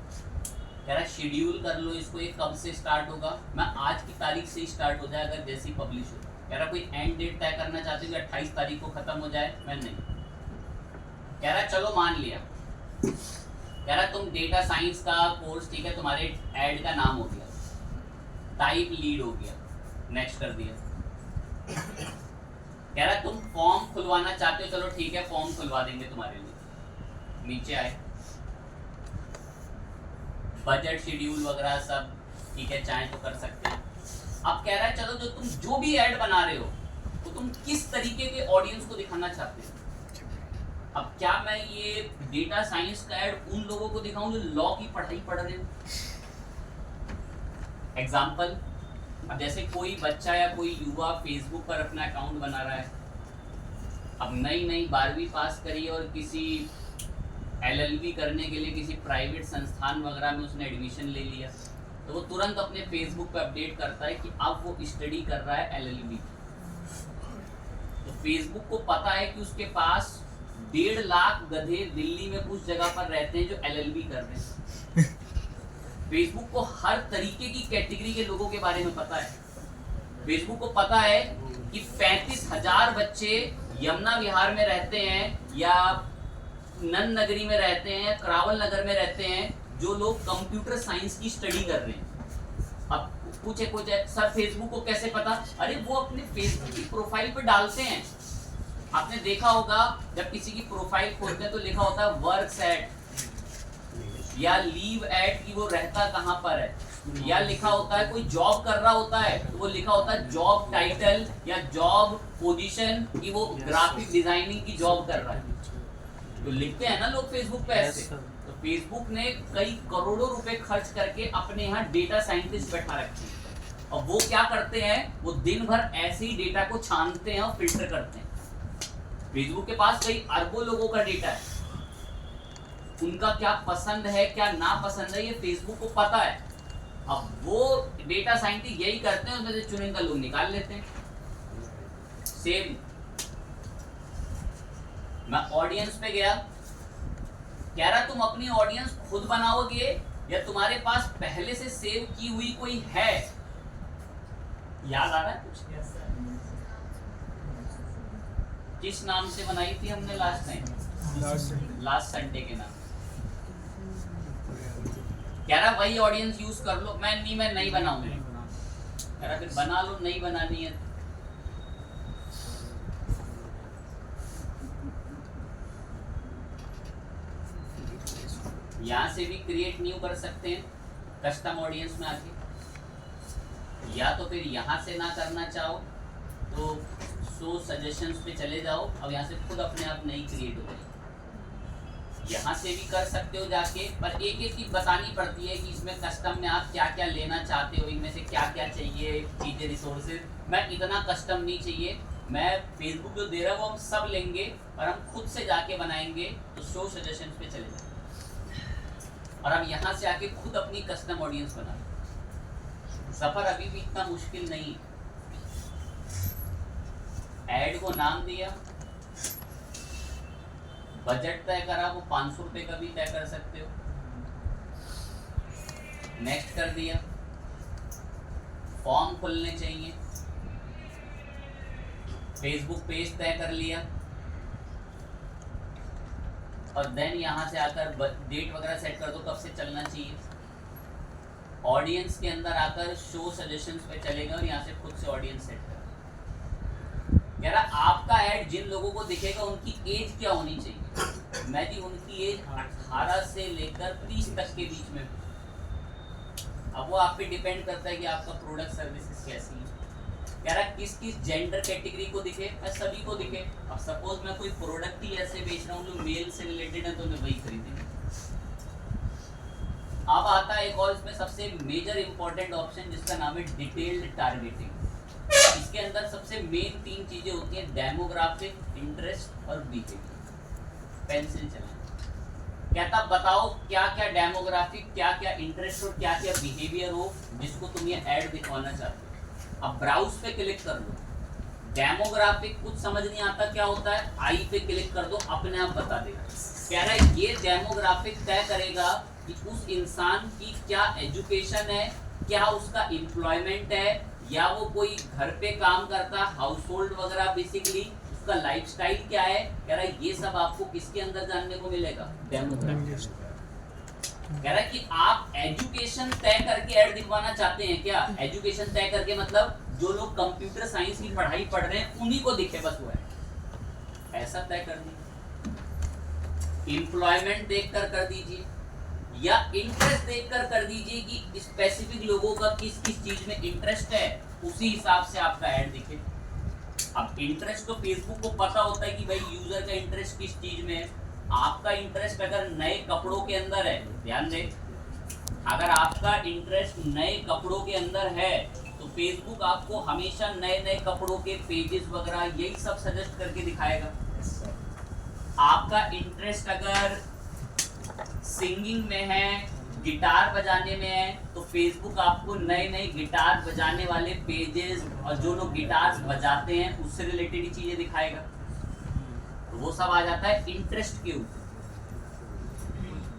कह रहा शेड्यूल कर लो इसको, ये कब से स्टार्ट होगा? मैं आज की तारीख से ही स्टार्ट हो जाए अगर जैसी पब्लिश हो। कह रहा कोई एंड डेट तय करना चाहते हो कि 28 तारीख को खत्म हो जाए? मैं नहीं। कह रहा चलो मान लिया, कह रहा तुम डेटा साइंस का कोर्स, ठीक है, तुम्हारे ऐड का नाम हो गया, टाइप लीड हो गया, नेक्स्ट कर दिया। कह रहा तुम फॉर्म खुलवाना चाहते हो, चलो ठीक है फॉर्म खुलवा देंगे तुम्हारे लिए। नीचे आए, बजट शेड्यूल वगैरह सब ठीक है, चाहे तो कर सकते हैं। अब कह रहा है चलो जो तुम जो भी ऐड बना रहे हो तो तुम किस तरीके के ऑडियंस को दिखाना चाहते हो। अब क्या मैं ये डेटा साइंस का ऐड उन लोगों को दिखाऊं जो लॉ की पढ़ाई पढ़ रहे हो? एग्जाम्पल, अब जैसे कोई बच्चा या कोई युवा फेसबुक पर अपना अकाउंट बना रहा है, अब नई 12वीं पास करी और किसी LLB करने के लिए किसी प्राइवेट संस्थान वगैरह में उसने एडमिशन ले लिया, तो वो तुरंत अपने फेसबुक पे अपडेट करता है कि अब वो स्टडी कर रहा है LLB। तो फेसबुक को पता है कि उसके पास 1.5 लाख गधे दिल्ली में कुछ जगह पर रहते हैं जो LLB कर रहे हैं। फेसबुक को हर तरीके की कैटेगरी के लोगों के बारे में पता है। फेसबुक को पता है कि 35,000 बच्चे यमुना विहार में रहते हैं या नन नगरी में रहते हैं, करावल नगर में रहते हैं, जो लोग कंप्यूटर साइंस की स्टडी कर रहे हैं। अब कुछ सर फेसबुक को कैसे पता? अरे वो अपने फेसबुक की प्रोफाइल पे डालते हैं। आपने देखा होगा जब किसी की प्रोफाइल खोलते हैं तो लिखा होता है वर्क्स एट या लीव एट, कि वो रहता कहाँ पर है, या लिखा होता है कोई जॉब कर रहा होता है तो वो लिखा होता है जॉब टाइटल या जॉब पोजीशन, कि वो ग्राफिक डिजाइनिंग की जॉब कर रहा है। तो लिखते हैं ना लोग फेसबुक पे ऐसे। तो फेसबुक ने कई करोड़ों रुपए खर्च करके अपने यहाँ डेटा साइंटिस्ट बैठा रखे हैं, और वो क्या करते हैं, वो दिन भर ऐसे ही डेटा को छानते हैं और फिल्टर करते हैं। फेसबुक के पास कई अरबों लोगों का डेटा है, उनका क्या पसंद है क्या ना पसंद है ये फेसबुक को पता है। अब वो डेटा साइंटिस्ट यही करते हैं, उसमें से चुनिंदा लोग निकाल लेते हैं। सेम मैं ऑडियंस पे गया, कह रहा तुम अपनी ऑडियंस खुद बनाओगे या तुम्हारे पास पहले से सेव की हुई कोई है? याद आ रहा है कुछ? किस नाम से बनाई थी हमने लास्ट टाइम? लास्ट संडे के नाम। कह रहा वही ऑडियंस यूज कर लो। मैं नहीं बनाऊंगा। कह रहा फिर बना लो, नहीं बनानी है। यहाँ से भी क्रिएट न्यू कर सकते हैं कस्टम ऑडियंस में आके, या तो फिर यहाँ से ना करना चाहो तो शो सजेशंस पे चले जाओ, अब यहाँ से खुद अपने आप नई क्रिएट हो जाएगी। यहाँ से भी कर सकते हो जाके, पर एक एक चीज़ बतानी पड़ती है कि इसमें कस्टम में आप क्या क्या लेना चाहते हो, इनमें से क्या क्या चाहिए चीज़ें, रिसोर्सेज। मैं इतना कस्टम नहीं चाहिए, मैं फेसबुक जो दे रहा हूँ वो हम सब लेंगे और हम खुद से जाके बनाएंगे। तो शो सजेशंस पे चले जाओ और हम यहाँ से आके खुद अपनी कस्टम ऑडियंस बना। सफर अभी भी इतना मुश्किल नहीं। ऐड को नाम दिया, बजट तय करा, वो 500 रुपए का भी तय कर सकते हो। नेक्स्ट कर दिया, फॉर्म खुलने चाहिए, फेसबुक पेज तय कर लिया, और देन यहाँ से आकर डेट वगैरह सेट कर दो कब से चलना चाहिए। ऑडियंस के अंदर आकर शो सजेशंस पे चलेगा और यहाँ से खुद से ऑडियंस सेट कर। कह रहा आपका ऐड जिन लोगों को दिखेगा उनकी एज क्या होनी चाहिए? मैं जी उनकी एज 18 से लेकर 30 तक के बीच में। अब वो आप पे डिपेंड करता है कि आपका प्रोडक्ट सर्विसेज कैसी है। कह रहा किस किस जेंडर कैटेगरी को दिखे? मैं सभी को दिखे। अब सपोज मैं कोई प्रोडक्ट ही ऐसे बेच रहा हूँ जो मेल से रिलेटेड है तो मैं वही खरीदेंगे। अब आता है एक और इसमें सबसे मेजर इंपॉर्टेंट ऑप्शन जिसका नाम है डिटेल्ड टारगेटिंग। इसके अंदर सबसे मेन 3 चीजें होती हैं, डेमोग्राफिक, इंटरेस्ट और बिहेवियर। पेंसिल चलाएं। कहता बताओ क्या क्या डेमोग्राफिक, क्या क्या इंटरेस्ट और क्या क्या बिहेवियर हो जिसको तुम ये ऐड दिखवाना चाहते हो। अब ब्राउज पे क्लिक कर लो। डेमोग्राफिक कुछ समझ नहीं आता क्या होता है, आई पे क्लिक कर दो, अपने आप बता देगा। कह रहा है ये डेमोग्राफिक तय करेगा कि उस इंसान की क्या एजुकेशन है, क्या उसका एम्प्लॉयमेंट है, या वो कोई घर पे काम करता, हाउस होल्ड वगैरह, बेसिकली उसका लाइफस्टाइल क्या है। कह रहा है ये सब आपको किसके अंदर जानने को मिलेगा? डेमोग्राफिक। कह रहा है कि आप एजुकेशन तय करके ऐड दिखवाना चाहते हैं क्या? एजुकेशन तय करके मतलब जो लोग कंप्यूटर साइंस की पढ़ाई पढ़ रहे हैं उन्हीं को दिखे बस वो है, ऐसा तय कर दीजिए। एम्प्लॉयमेंट देखकर कर दीजिए, या इंटरेस्ट देखकर कर दीजिए कि स्पेसिफिक लोगों का किस किस चीज में इंटरेस्ट है, उसी हिसाब से आपका ऐड दिखे। अब इंटरेस्ट तो फेसबुक को पता होता है कि भाई यूजर का इंटरेस्ट किस चीज में है। आपका इंटरेस्ट अगर नए कपड़ों के अंदर है, ध्यान दें, अगर आपका इंटरेस्ट नए कपड़ों के अंदर है तो फेसबुक आपको हमेशा नए नए कपड़ों के पेजेस वगैरह यही सब सजेस्ट करके दिखाएगा। आपका इंटरेस्ट अगर सिंगिंग में है, गिटार बजाने में है, तो फेसबुक आपको नए नए गिटार बजाने वाले पेजेस और जो लोग गिटार बजाते हैं उससे रिलेटेड ही चीजें दिखाएगा। तो वो सब आ जाता है इंटरेस्ट के ऊपर।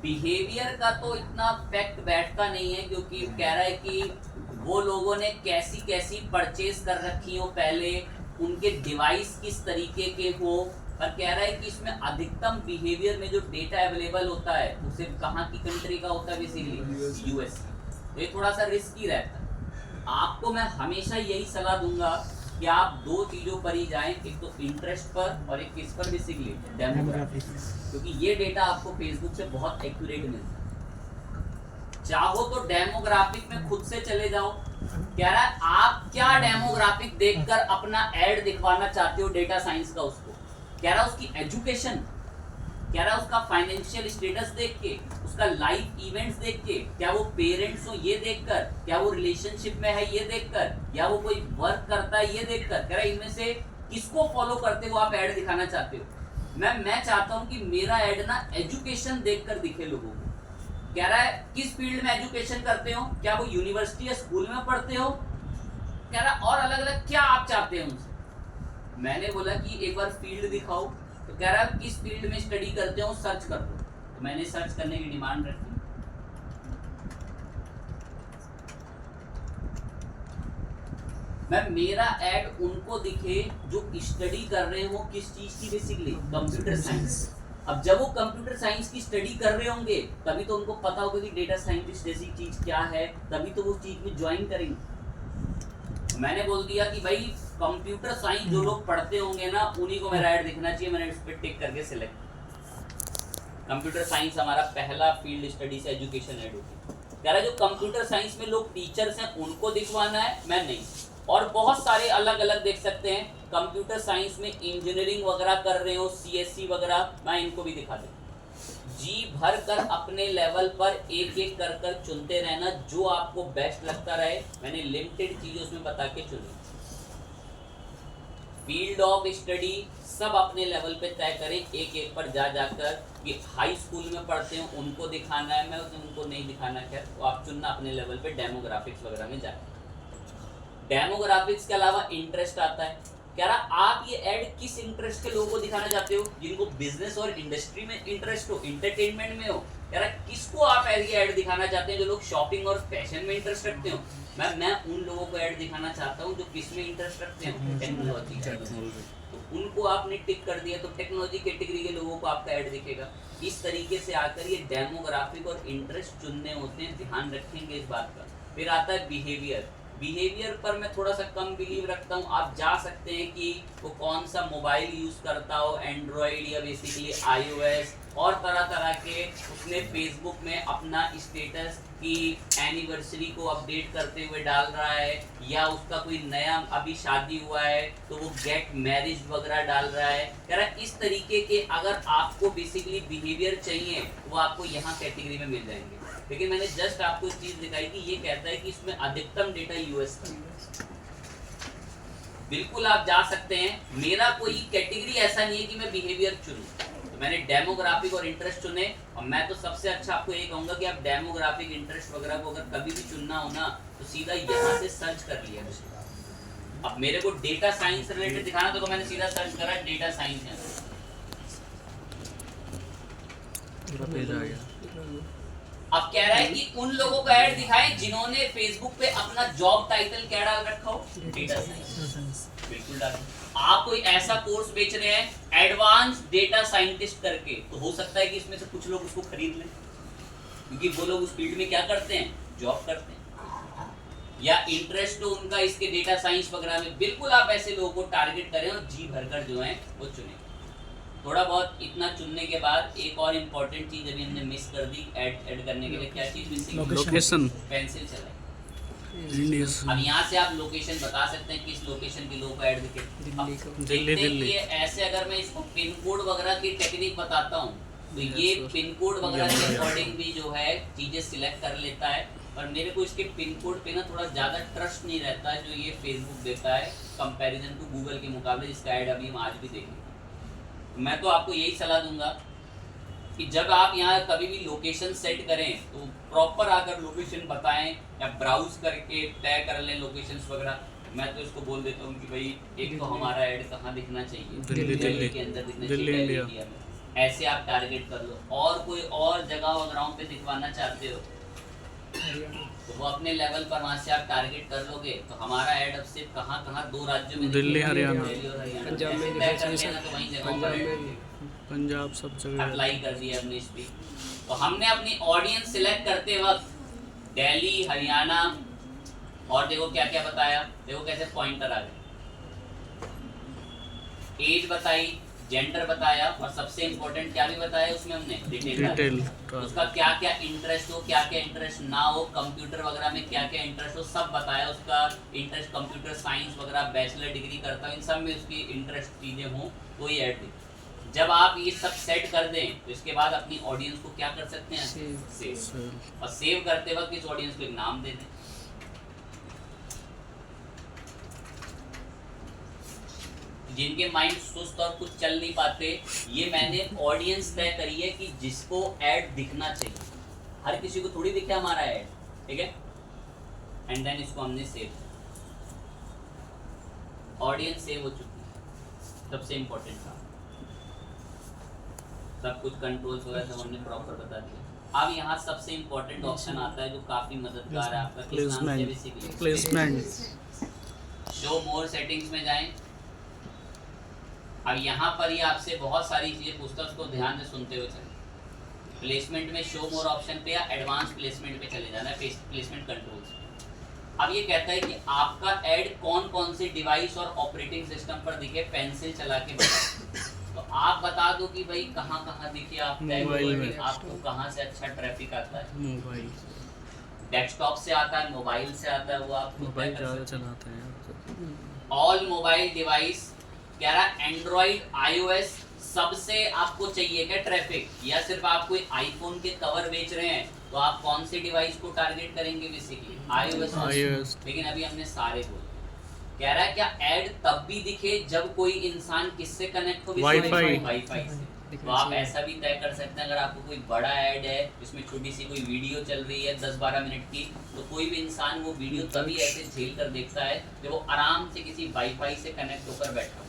बिहेवियर का तो इतना फैक्ट बैठता नहीं है, क्योंकि कह रहा है कि वो लोगों ने कैसी कैसी परचेज कर रखी हो पहले, उनके डिवाइस किस तरीके के हो, पर कह रहा है कि इसमें अधिकतम बिहेवियर में जो डेटा अवेलेबल होता है वो सिर्फ कहाँ की कंट्री का होता है, बेसिकली यूएस। तो ये थोड़ा सा रिस्की रहता है। आपको मैं हमेशा यही सलाह दूंगा कि आप दो चीजों पर ही जाएं, एक तो इंटरेस्ट पर और एक किस पर, बेसिकली डेमोग्राफिक, क्योंकि ये डेटा आपको फेसबुक से बहुत एक्यूरेट मिलता है। चाहो तो डेमोग्राफिक में खुद से चले जाओ। कह रहा है आप क्या डेमोग्राफिक देखकर अपना एड दिखवाना चाहते हो डेटा साइंस का, उसको कह रहा है उसकी एजुकेशन, कह रहा है उसका फाइनेंशियल स्टेटस देख के, उसका लाइफ इवेंट्स देख के, क्या वो पेरेंट्स हो ये देखकर, क्या वो रिलेशनशिप में है ये देखकर, या वो कोई वर्क करता है ये देखकर, कह रहा है इनमें से किसको फॉलो करते हो आप एड दिखाना चाहते हो। मैं चाहता हूं कि मेरा एड ना एजुकेशन देखकर दिखे लोगों को। कह रहा है किस फील्ड में एजुकेशन करते हो, क्या वो यूनिवर्सिटी या स्कूल में पढ़ते हो, कह रहा और अलग अलग क्या आप चाहते हैं उनसे। मैंने बोला कि एक बार फील्ड दिखाओ, तो कह रहा है किस फील्ड में स्टडी करते हो सर्च कर दो। तो मैंने सर्च करने की डिमांड रखी। मैं मेरा ऐड उनको दिखे जो स्टडी कर रहे हो किस चीज की, बेसिकली कंप्यूटर साइंस। अब जब वो कंप्यूटर साइंस की स्टडी कर रहे होंगे तभी तो उनको पता होगा कि डेटा साइंटिस्ट जैसी चीज क्या है, तभी तो वो चीज में ज्वाइन करेंगे। मैंने बोल दिया कि भाई कंप्यूटर साइंस जो लोग पढ़ते होंगे ना उन्हीं को मेरा ऐड दिखना चाहिए। मैंने इस पे टिक करके सिलेक्ट। कंप्यूटर साइंस हमारा पहला फील्ड स्टडी से एजुकेशन ऐड होगी। कह रहा जो कंप्यूटर साइंस में लोग टीचर्स हैं उनको दिखवाना है, मैं नहीं। और बहुत सारे अलग अलग देख सकते हैं कंप्यूटर साइंस में इंजीनियरिंग वगैरह कर रहे हो, सीएससी वगैरह, मैं इनको भी दिखा दूँ। जी भर कर अपने लेवल पर एक एक कर कर चुनते रहना, जो आपको बेस्ट लगता रहे। मैंने लिमिटेड चीजें उसमें बता के चुनी। फील्ड ऑफ स्टडी सब अपने लेवल पे तय करें, एक एक पर जा जाकर कि हाई स्कूल में पढ़ते हो उनको दिखाना है, मैं उनको नहीं दिखाना। खैर तो आप चुनना अपने लेवल पे, डेमोग्राफिक्स वगैरह में जाए। डेमोग्राफिक्स के अलावा इंटरेस्ट आता है। कह रहा आप ये ऐड किस इंटरेस्ट के लोगों को दिखाना चाहते हो, जिनको बिजनेस और इंडस्ट्री में इंटरेस्ट हो, एंटरटेनमेंट में हो। कह रहा किसको आप ऐसी ऐड दिखाना चाहते हैं जो लोग शॉपिंग और फैशन में इंटरेस्ट रखते हो। मैं उन लोगों को ऐड दिखाना चाहता हूँ जो किस में इंटरेस्ट रखते हो, टेक्नोलॉजी। तो उनको आपने टिक कर दिया तो टेक्नोलॉजी कैटेगरी के लोगों को आपका ऐड दिखेगा। इस तरीके से आकर ये डेमोग्राफिक और इंटरेस्ट चुनने होते हैं, ध्यान रखेंगे इस बात का। फिर आता है बिहेवियर। बिहेवियर पर मैं थोड़ा सा कम बिलीव रखता हूँ। आप जा सकते हैं कि वो कौन सा मोबाइल यूज़ करता हो, एंड्रॉयड या बेसिकली iOS, और तरह तरह के उसने फेसबुक में अपना स्टेटस की एनिवर्सरी को अपडेट करते हुए डाल रहा है, या उसका कोई नया अभी शादी हुआ है तो वो गेट मैरिज वगैरह डाल रहा है। कह रहा है इस तरीके के अगर आपको बेसिकली बिहेवियर चाहिए वो आपको यहाँ कैटेगरी में मिल जाएंगे। लेकिन मैंने जस्ट आपको एक चीज दिखाई कि ये कहता है कि इसमें अधिकतम डेटा यूएस का। बिल्कुल आप जा सकते हैं। मेरा कोई कैटेगरी ऐसा नहीं है कि मैं बिहेवियर चुनूं, तो मैंने डेमोग्राफिक और इंटरेस्ट चुने। और मैं तो सबसे अच्छा आपको ये कहूंगा कि आप डेमोग्राफिक इंटरेस्ट वगैरह को अगर कभी भी चुनना हो ना तो सीधा यहाँ से सर्च कर लिया। अब मेरे को डेटा साइंस रिलेटेड दिखाना तो मैंने सीधा सर्च करा डेटा साइंस है। अब कह रहा है कि उन लोगों का ऐड दिखाएं जिन्होंने फेसबुक पे अपना जॉब टाइटल क्या डाल रखा हो, डेटा साइंस। बिल्कुल डाल। आप कोई ऐसा कोर्स बेच रहे हैं एडवांस डेटा साइंटिस्ट करके, तो हो सकता है कि इसमें से कुछ लोग उसको खरीद लें, क्योंकि वो लोग उस फील्ड में क्या करते हैं, जॉब करते हैं, या इंटरेस्ट हो उनका इसके डेटा साइंस वगैरह में। बिल्कुल आप ऐसे लोगों को टारगेट करें और जी भरकर जो है वो चुनें। थोड़ा बहुत इतना चुनने के बाद एक और इम्पोर्टेंट चीज अभी हमने मिस कर दी ऐड करने के लिए। क्या चीज मिसिंग? लोकेशन। पेंसिल चलाएं। अब यहाँ से आप लोकेशन बता सकते हैं किस लोकेशन के लोगों को ऐड दिखे। दिल्ली। ऐसे अगर मैं इसको पिन कोड वगैरह की टेक्निक बताता हूँ तो ये पिन कोड वगैरह के अकॉर्डिंग भी जो है चीजें सिलेक्ट कर लेता है। पर मेरे को इसके पिन कोड पे ना थोड़ा ज़्यादा ट्रस्ट नहीं रहता है जो ये फेसबुक देता है कंपैरिजन टू गूगल के मुकाबले, जिसका ऐड अभी हम आज भी देखेंगे। मैं तो आपको यही सलाह दूंगा कि जब आप यहाँ कभी भी लोकेशन सेट करें तो प्रॉपर आकर लोकेशन बताएं या ब्राउज करके तय कर लें लोकेशंस वगैरह। मैं तो इसको बोल देता हूँ कि भाई एक तो हमारा ऐड कहाँ दिखना चाहिए, दिल्ली के अंदर दिखना चाहिए, इंडिया में। ऐसे आप टारगेट कर लो। और कोई और जगह वगैरह पे दिखवाना चाहते हो तो वो अपने लेवल पर वहाँ से आप टारगेट कर लोगे तो हमारा ऐड अब सिर्फ कहाँ कहाँ 2 राज्यों में दिल्ली, हरियाणा। दिल्ली और हरियाणा पंजाब में ऐसे तय कर लेना तो वहीं जगहों पर पंजाब सब जगह अप्लाई कर दिया हमने इस पे। तो हमने अपनी ऑडियंस सिलेक्ट करते वक्त दिल्ली, हरियाणा और देखो क्या क्या बताया, देखो कैसे पॉइंटर आ गए, एज बताई, जेंडर बताया और सबसे इम्पोर्टेंट क्या भी बताया उसमें हमने डिटेल उसका क्या क्या इंटरेस्ट हो, क्या क्या इंटरेस्ट ना हो, कंप्यूटर वगैरह में क्या क्या इंटरेस्ट हो सब बताया, उसका इंटरेस्ट कंप्यूटर साइंस वगैरह बैचलर डिग्री करता है इन सब में उसकी इंटरेस्ट चीजें हों तो ये ऐड दी। जब आप ये सब सेट कर दें तो इसके बाद अपनी ऑडियंस को क्या कर सकते हैं, सेव। और सेव करते वक्त इस ऑडियंस को एक नाम दे दें। जिनके माइंड सुस्त और कुछ चल नहीं पाते, ये मैंने ऑडियंस तय करी है कि जिसको ऐड दिखना चाहिए, हर किसी को थोड़ी दिखे हमारा ऐड, ठीक है। एंड देन इसको हमने सेव, ऑडियंस सेव हो चुकी है, सबसे इंपॉर्टेंट था। सब कुछ कंट्रोल्स वगैरह सब हमने प्रॉपर बता दिया। अब यहाँ सबसे इंपॉर्टेंट ऑप्शन आता है जो काफी मददगार है आपका, किस नाम से बेसिकली प्लेसमेंट। शो मोर सेटिंग्स में जाएं। अब यहाँ पर ये आपसे बहुत सारी चीजें पूछता है, उसको ध्यान से सुनते हुए चलें। प्लेसमेंट में शो मोर ऑप्शन पे या एडवांस प्लेसमेंट पे चले जाना है, प्लेसमेंट कंट्रोल्स। अब ये कहता है कि आपका ऐड कौन कौन से डिवाइस और ऑपरेटिंग सिस्टम पर दिखे, पेंसिल चला के बताओ। तो आप बता दो कि भाई कहाँ कहाँ दिखे, आप आपको कहाँ से अच्छा ट्रैफिक आता है। मोबाइल, डेस्कटॉप से आता है, मोबाइल से आता है, वो आप मोबाइल ज़्यादा चलाते हैं। ऑल मोबाइल डिवाइस, कह रहा एंड्रॉइड, आईओएस सबसे आपको चाहिए क्या ट्रैफिक, या सिर्फ आप कोई आईफोन के कवर बेच रहे हैं तो आप कौन से डिवाइस को टारगेट करेंगे बेसिकली, आईओएस। लेकिन अभी हमने सारे बोले। कह रहा है क्या ऐड तब भी दिखे जब कोई इंसान किससे कनेक्ट हो, वाईफाई से। तो आप ऐसा भी तय कर सकते हैं, अगर आपको कोई बड़ा ऐड है जिसमें छोटी सी कोई वीडियो चल रही है 10-12 मिनट की, तो कोई भी इंसान वो वीडियो तभी ऐसे झेल कर देखता है जब वो आराम से किसी वाईफाई से कनेक्ट होकर बैठा हो।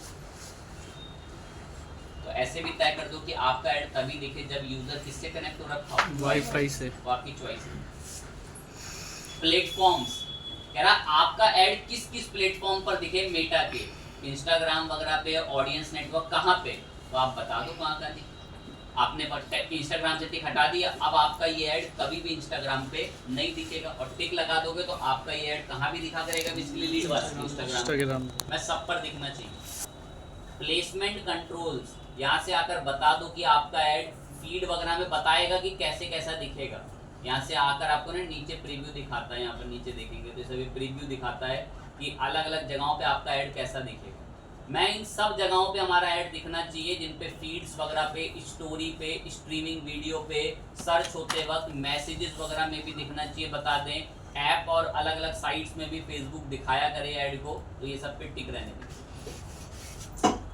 तो ऐसे भी तय कर दो कि आपका ऐड तभी दिखे जब यूजर किससे कनेक्ट हो रखा हो, वाईफाई से। वो आपकी चॉइस है। प्लेटफॉर्म्स, कह रहा आपका ऐड किस किस प्लेटफॉर्म पर दिखे, मेटा के, इंस्टाग्राम वगैरह पे, ऑडियंस नेटवर्क कहाँ पे, तो आप बता दो कहाँ कहाँ दिखे। आपने इंस्टाग्राम से टिक हटा दिया, अब आपका ये ऐड कभी भी इंस्टाग्राम पे नहीं दिखेगा, और टिक लगा दोगे तो आपका ये ऐड कहाँ भी दिखा करेगा, बेसिकली लीड वाला इंस्टाग्राम में सब पर दिखना चाहिए। प्लेसमेंट कंट्रोल्स, यहाँ से आकर बता दो कि आपका ऐड फीड वगैरह में बताएगा कि कैसे कैसा दिखेगा। यहाँ से आकर आपको ना नीचे प्रीव्यू दिखाता है, यहाँ पर नीचे देखेंगे तो सभी प्रीव्यू दिखाता है कि अलग अलग जगहों पे आपका ऐड कैसा दिखेगा। मैं इन सब जगहों पे हमारा ऐड दिखना चाहिए जिन पे फीड्स वगैरह पे, स्टोरी पे, स्ट्रीमिंग वीडियो पे, सर्च होते वक्त मैसेजेस वगैरह में भी दिखना चाहिए, बता दें। ऐप और अलग अलग साइट्स में भी फेसबुक दिखाया करे ऐड को, तो ये सब पे टिक रहने दें।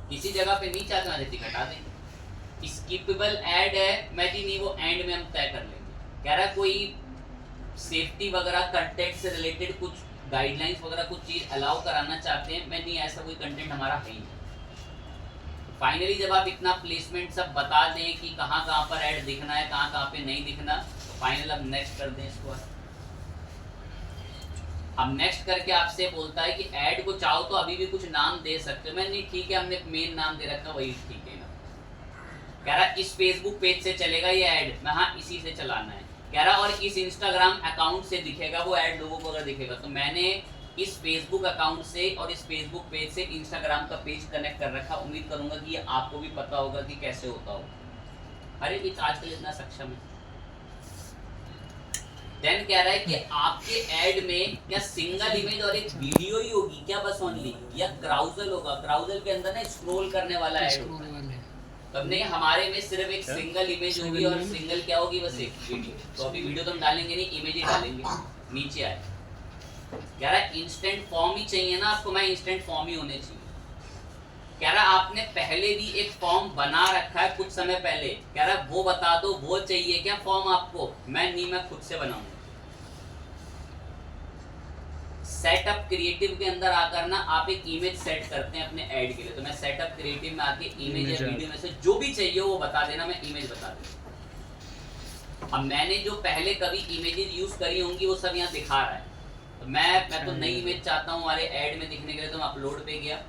किसी जगह पे नहीं चाहते टिक हटा दें। स्किपेबल ऐड है, मैं जी नहीं, वो एंड में हम तय कर लेंगे। कह रहा कोई सेफ्टी वगैरह कंटेंट से रिलेटेड कुछ गाइडलाइंस वगैरह कुछ चीज़ अलाउ कराना चाहते हैं, मैं नहीं, ऐसा कोई कंटेंट हमारा है ही नहीं। फाइनली जब आप इतना प्लेसमेंट सब बता दें कि कहाँ कहाँ पर ऐड दिखना है, कहाँ कहाँ पे नहीं दिखना, तो फाइनल अब नेक्स्ट कर दें इसको। अब नेक्स्ट करके आपसे बोलता है कि ऐड को चाहो तो अभी भी कुछ नाम दे सकते हो। मैं नहीं, ठीक है, हमने मेन नाम दे रखा, वही ठीक है ना। कह रहा इस फेसबुक पेज से चलेगा ये ऐड, मैं हाँ इसी से चलाना है। कह रहा और इस इंस्टाग्राम अकाउंट से दिखेगा वो ऐड लोगों को, अगर दिखेगा तो मैंने इस फेसबुक अकाउंट से और इस फेसबुक पेज से इंस्टाग्राम का पेज कनेक्ट कर रखा। उम्मीद करूंगा कि ये आपको भी पता होगा कि कैसे होता होगा। अरे बीच आजकल इतना सक्षम है। देन कह रहा है कि आपके ऐड में क्या सिंगल इमेज और एक वीडियो ही होगी क्या, बस ओनली, या क्राउजल होगा। क्राउजल के अंदर ना स्क्रॉल करने वाला ऐड होगा। तब नहीं, हमारे में सिर्फ एक सिंगल इमेज होगी और सिंगल क्या होगी, बस एक वीडियो। तो अभी वीडियो तो हम डालेंगे नहीं, इमेज ही डालेंगे। नीचे आए, कह रहा है इंस्टेंट फॉर्म ही चाहिए ना आपको, मैं इंस्टेंट फॉर्म ही होने चाहिए। कह रहा आपने पहले भी एक फॉर्म बना रखा है कुछ समय पहले, कह रहा वो बता दो वो चाहिए क्या फॉर्म आपको, मैं नहीं, मैं खुद से बनाऊंगा। सेटअप क्रिएटिव के अंदर आकर ना आप एक इमेज सेट करते हैं अपने ऐड के लिए, तो मैं सेटअप क्रिएटिव में आके इमेज या वीडियो में से जो भी चाहिए वो बता देना, मैं इमेज बता दूंगा। अब मैंने जो पहले कभी इमेजेस यूज करी होंगी वो सब यहाँ दिखा रहा है, तो मैं तो नई इमेज चाहता हूँ हमारे ऐड में दिखने के लिए, तो मैं अपलोड पे गया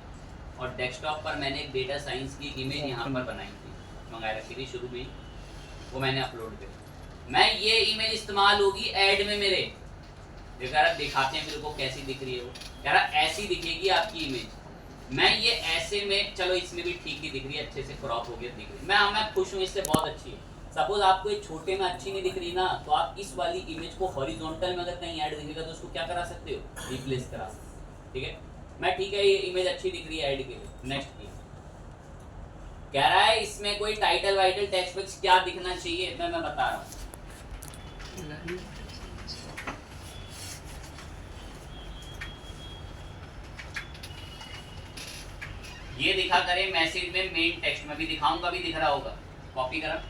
और डेस्कटॉप पर मैंने एक डेटा साइंस की इमेज यहाँ पर बनाई थी, मंगाई रखी थी शुरू में, वो मैंने अपलोड कर, मैं ये इमेज इस्तेमाल होगी ऐड में मेरे, कह रहा दिखाते हैं मेरे को कैसी दिख रही है, वो कह रहा ऐसी दिखेगी आपकी इमेज, मैं ये ऐसे में, चलो इसमें भी ठीक ही दिख रही है, अच्छे से क्रॉप हो गया दिख रही है, मैं खुश हूँ इससे, बहुत अच्छी है। सपोज आपको ये छोटे में अच्छी नहीं दिख रही ना, तो आप इस वाली इमेज को हॉरिजॉन्टल में अगर कहीं ऐड दिखेगा तो उसको क्या करा सकते हो, रिप्लेस करा सकते हो, ठीक है। मैं ठीक है, ये इमेज अच्छी दिख रही है ऐड के लिए, नेक्स्ट की कह रहा है इसमें कोई टाइटल वाइटल टेक्स्ट बॉक्स क्या दिखना चाहिए, मैं बता रहा हूँ। ये दिखा करे मैसेज में मेन टेक्स्ट में भी दिखाऊंगा, भी दिख रहा होगा, कॉपी करा,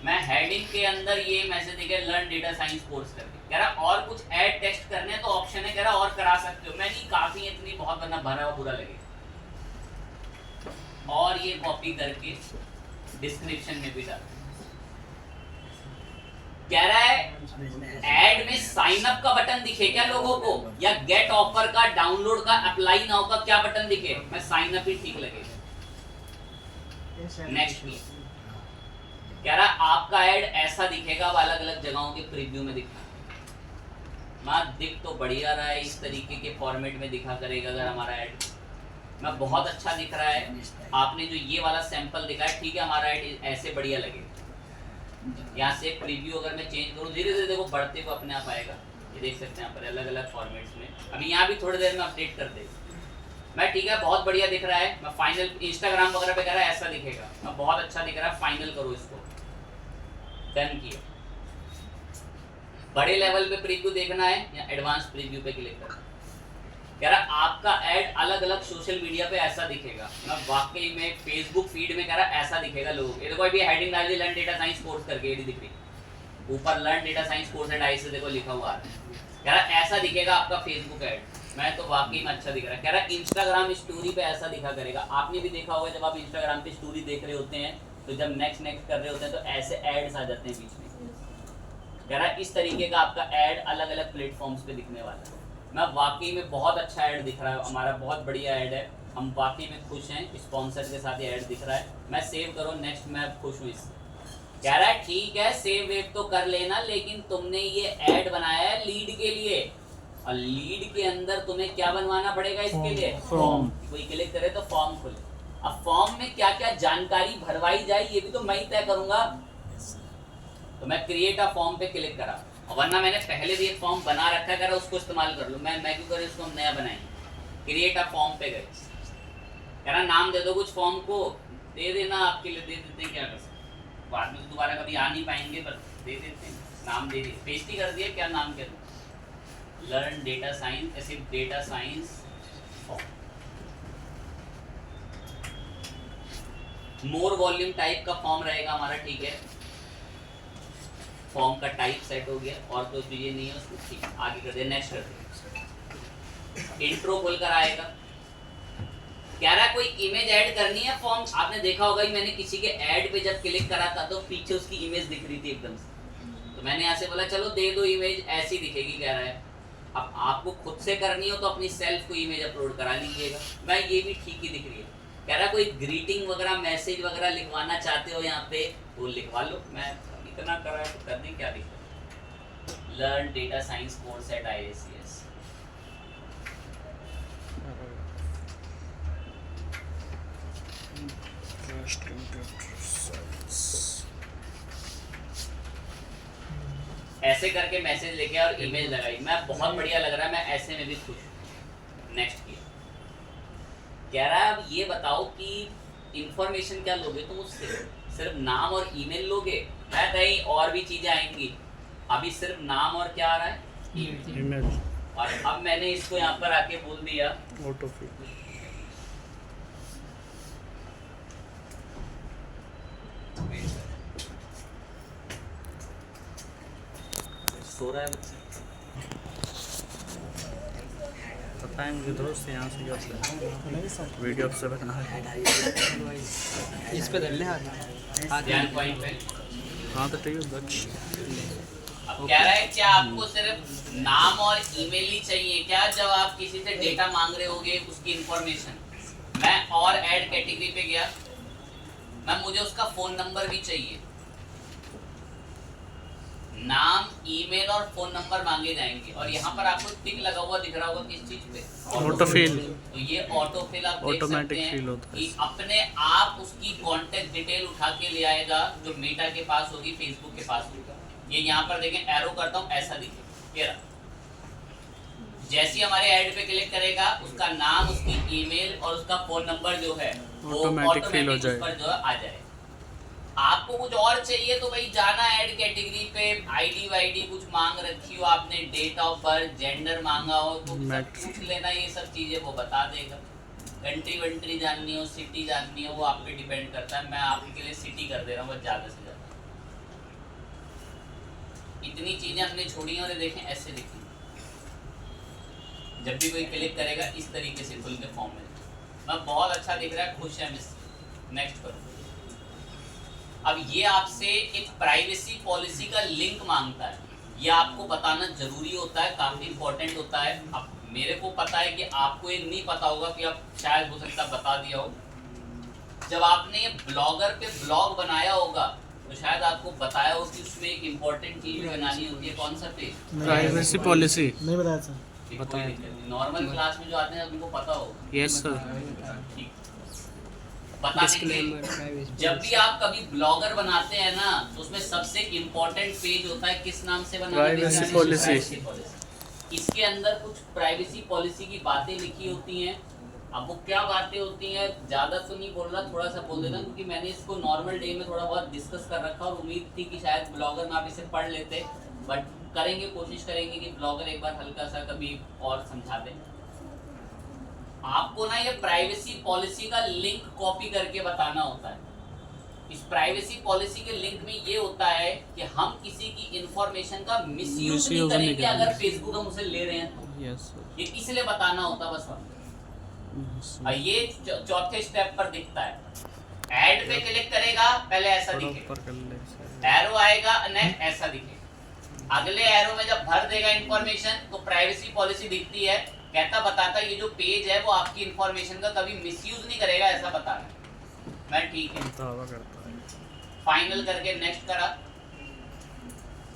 मैं हेडिंग के अंदर ये मैसेज दिखे लर्न डेटा साइंस कोर्स करके, कह रहा और कुछ ऐड टेक्स्ट करने तो ऑप्शन है, कह रहा और करा सकते हो, मैं नहीं काफी इतनी बहुत वरना भरा हुआ बुरा लगे, और ये कॉपी करके डिस्क्रिप्शन में भी डाल, कह रहा है ऐड में साइन अप का बटन दिखे क्या लोगों को, या गेट ऑफर का, डाउनलोड का, अप्लाई नाउ का क्या बटन दिखे, मैं साइन अप ही ठीक लगेगा। नेक्स्ट कह रहा आपका ऐड ऐसा दिखेगा, अलग अलग जगहों के प्रीव्यू में दिखा, मैं दिख तो बढ़िया रहा है, इस तरीके के फॉर्मेट में दिखा करेगा अगर हमारा ऐड, मैं बहुत अच्छा दिख रहा है, आपने जो ये वाला सैंपल दिखा है ठीक है, हमारा ऐड ऐसे बढ़िया लगेगा। यहाँ से प्रीव्यू अगर मैं चेंज करूँ धीरे धीरे देखो बढ़ते हुए अपने आप आएगा, ये देख सकते हैं यहाँ पर अलग अलग फॉर्मेट्स में, अभी यहाँ भी थोड़ी देर में अपडेट कर देगा, मैं ठीक है बहुत बढ़िया दिख रहा है, मैं फाइनल इंस्टाग्राम वगैरह पे कह रहा है ऐसा दिखेगा, मैं बहुत अच्छा दिख रहा है, फाइनल करो इसको, डन किया। बड़े लेवल पे प्रीव्यू देखना है या एडवांस प्रीव्यू पे क्लिक करना, कह रहा आपका ऐड अलग अलग सोशल मीडिया पे ऐसा दिखेगा, मैं वाकई में फेसबुक फीड में कह रहा ऐसा दिखेगा लोगों, ये देखो अभी हेडिंग डाल दी लर्न डेटा साइंस कोर्स करके, ये दिख रही ऊपर learn data science course and I से देखो लिखा हुआ है, कह रहा ऐसा दिखेगा आपका फेसबुक ऐड, मैं तो वाकई में अच्छा दिख रहा है, कह रहा इंस्टाग्राम स्टोरी पे ऐसा दिखा करेगा, आपने भी देखा होगा जब आप इंस्टाग्राम पे स्टोरी देख रहे होते हैं तो जब नेक्स्ट कर रहे होते हैं तो ऐसे एड्स आ जाते हैं बीच में, कह रहा इस तरीके का आपका ऐड अलग अलग प्लेटफॉर्म्स पे दिखने वाला है, मैं वाकई में बहुत अच्छा ऐड दिख रहा है, हमारा बहुत बढ़िया ऐड है, हम वाकई में खुश हैं, स्पॉन्सर के साथ ये ऐड दिख रहा है, मैं सेव करो नेक्स्ट, मैं खुश हूँ इससे, कह रहा है ठीक है सेव वेव तो कर लेना, लेकिन तुमने ये ऐड बनाया है लीड के लिए, और लीड के अंदर तुम्हें क्या बनवाना पड़ेगा इसके लिए, फॉर्म, कोई क्लिक करे तो फॉर्म खुले, अब फॉर्म में क्या क्या जानकारी भरवाई जाए ये भी तो मैं ही तय करूंगा, तो मैं क्रिएट अ फॉर्म पे क्लिक करा, और वरना मैंने पहले भी एक फॉर्म बना रखा करा उसको इस्तेमाल कर लूँ, मैं क्यों करें उसको, हम नया बनाएंगे, क्रिएट अ फॉर्म पे गए, कह रहा नाम दे दो कुछ फॉर्म को, दे देना आपके लिए, दे देते हैं, क्या कर सकते बाद में तो दोबारा कभी आ नहीं पाएंगे, बस दे देते हैं, नाम दे दिए, पेस्टी कर दिया, क्या नाम कह दूँ, लर्न डेटा साइंस, ऐसे डेटा साइंस मोर वॉल्यूम टाइप का फॉर्म रहेगा हमारा, ठीक है, फॉर्म का टाइप सेट हो गया, और कोई चीजें नहीं है उसको, ठीक आगे कर दे, नेक्स्ट कर दे, इंट्रो खोल कर आएगा, कह रहा कोई इमेज ऐड करनी है फॉर्म, आपने देखा होगा कि मैंने किसी के ऐड पे जब क्लिक करा था तो पीछे उसकी इमेज दिख रही थी एकदम से, तो मैंने यहाँ से बोला चलो दे दो इमेज, ऐसी दिखेगी, कह रहा है अब आपको खुद से करनी हो तो अपनी सेल्फ को इमेज अपलोड करा लीजिएगा, मैं ये भी ठीक ही दिख रही है, कह रहा कोई ग्रीटिंग वगैरह मैसेज वगैरह लिखवाना चाहते हो यहाँ पे वो लिखवा लो, मैं इतना कर रहा है तो करने क्या दिक्कत, learn data science course eight IACS, ऐसे करके मैसेज लेके और इमेज लगाई, मैं बहुत बढ़िया लग रहा है, मैं ऐसे में भी खुश हूँ, नेक्स्ट किया, कह रहा है अब ये बताओ कि इंफॉर्मेशन क्या लोगे तुम उससे, सिर्फ नाम और ईमेल लोगे, मैं कहीं और भी चीजें आएंगी, अभी सिर्फ नाम और क्या आ रहा है, ईमेल, और अब मैंने इसको यहाँ पर आके बोल दिया ऑटो फिल, सो रहा है बच्चा, बताएंगे दोस्त यहाँ से क्या वीडियो से बना है, इस पे धर ले हाथ ध्यान पॉइंट पे हाँ तो ठीक है बस। अब कह रहा है क्या आपको सिर्फ नाम और ईमेल ही चाहिए क्या, जब आप किसी से डेटा मांग रहे होगे उसकी इंफॉर्मेशन। मैं और ऐड कैटेगरी पे गया, मैं मुझे उसका फोन नंबर भी चाहिए। नाम, ईमेल और फोन नंबर मांगे जाएंगे। और यहाँ पर आपको टिक लगा हुआ दिख रहा होगा किस चीज पे, ऑटोफिल। तो ये ऑटोफिल आप देख सकते ऑटोमेटिक हैं फिल होता है कि अपने आप उसकी कांटेक्ट डिटेल उठा के ले आएगा, जो मेटा के पास होगी, फेसबुक के पास होगा। ये यहाँ पर देखें, एरो करता हूँ, ऐसा दिखे ये रहा। जैसे ही हमारे ऐड पे क्लिक करेगा, उसका नाम, उसकी ईमेल और उसका फोन नंबर जो है वो ऑटोमेटिक फिल हो उस पर जो है आ जाए। आपको कुछ और चाहिए तो भाई जाना ऐड कैटेगरी पे, आईडी वाईडी कुछ मांग रखी हो आपने, डेट ऑफ बर्थ, जेंडर मांगा हो तो सब पूछ लेना, ये सब चीजें वो बता देगा। कंट्री वंट्री जाननी हो, सिटी जाननी हो, वो आप पे डिपेंड करता है। मैं आपके लिए सिटी कर दे रहा हूँ ज्यादा से ज्यादा। इतनी चीजें हमने छोड़ी हैं और देखें ऐसे दिखेंगे। जब भी कोई क्लिक करेगा इस तरीके से खुल के फॉर्म में, मैं बहुत अच्छा दिख रहा है, खुश है मिस। नेक्स्ट करो। अब ये आपसे एक प्राइवेसी पॉलिसी का लिंक मांगता है, ये आपको बताना जरूरी होता है, काफी इंपॉर्टेंट होता है। अब मेरे को पता है कि आपको ये नहीं पता होगा कि आप शायद हो सकता बता दिया हो। जब आपने ये ब्लॉगर पे ब्लॉग बनाया होगा तो शायद आपको बताया हो कि उसमें एक इम्पोर्टेंट चीज बनानी होती है। कौन सा पेज? Privacy policy. नहीं बताया सर। नॉर्मल क्लास में जो आते हैं उनको पता होगा। Yes sir. बताने के लिए जब भी आप कभी ब्लॉगर बनाते हैं ना, तो उसमें सबसे इम्पोर्टेंट पेज होता है, किस नाम से बनाना है? Privacy policy. इसके अंदर कुछ प्राइवेसी पॉलिसी की बातें लिखी होती हैं। अब वो क्या बातें होती हैं ज़्यादा तो नहीं बोल रहा, थोड़ा सा बोल देता हूँ, क्योंकि मैंने इसको नॉर्मल डे में थोड़ा बहुत डिस्कस कर रखा और उम्मीद थी कि शायद ब्लॉगर में आप इसे पढ़ लेते, बट करेंगे, कोशिश करेंगे कि ब्लॉगर एक बार हल्का सा कभी और समझा दें। आपको ना ये प्राइवेसी पॉलिसी का लिंक कॉपी करके बताना होता है। इस प्राइवेसी पॉलिसी के लिंक में ये होता है कि हम किसी की इंफॉर्मेशन का मिसयूज नहीं करेंगे अगर फेसबुक हम उसे ले रहे हैं तो। यस ये इसलिए बताना होता बस हम। और ये चौथे स्टेप पर दिखता है। ऐड पे क्लिक करेगा, पहले ऐसा दिखेगा, एरो आएगा, नेक्स्ट ऐसा दिखेगा। अगले एरो में जब भर देगा इंफॉर्मेशन तो प्राइवेसी पॉलिसी दिखती है, कहता बताता ये जो पेज है वो आपकी इंफॉर्मेशन का कभी मिसयूज नहीं करेगा, ऐसा बता रहा। मैं ठीक है, फाइनल करके नेक्स्ट करा।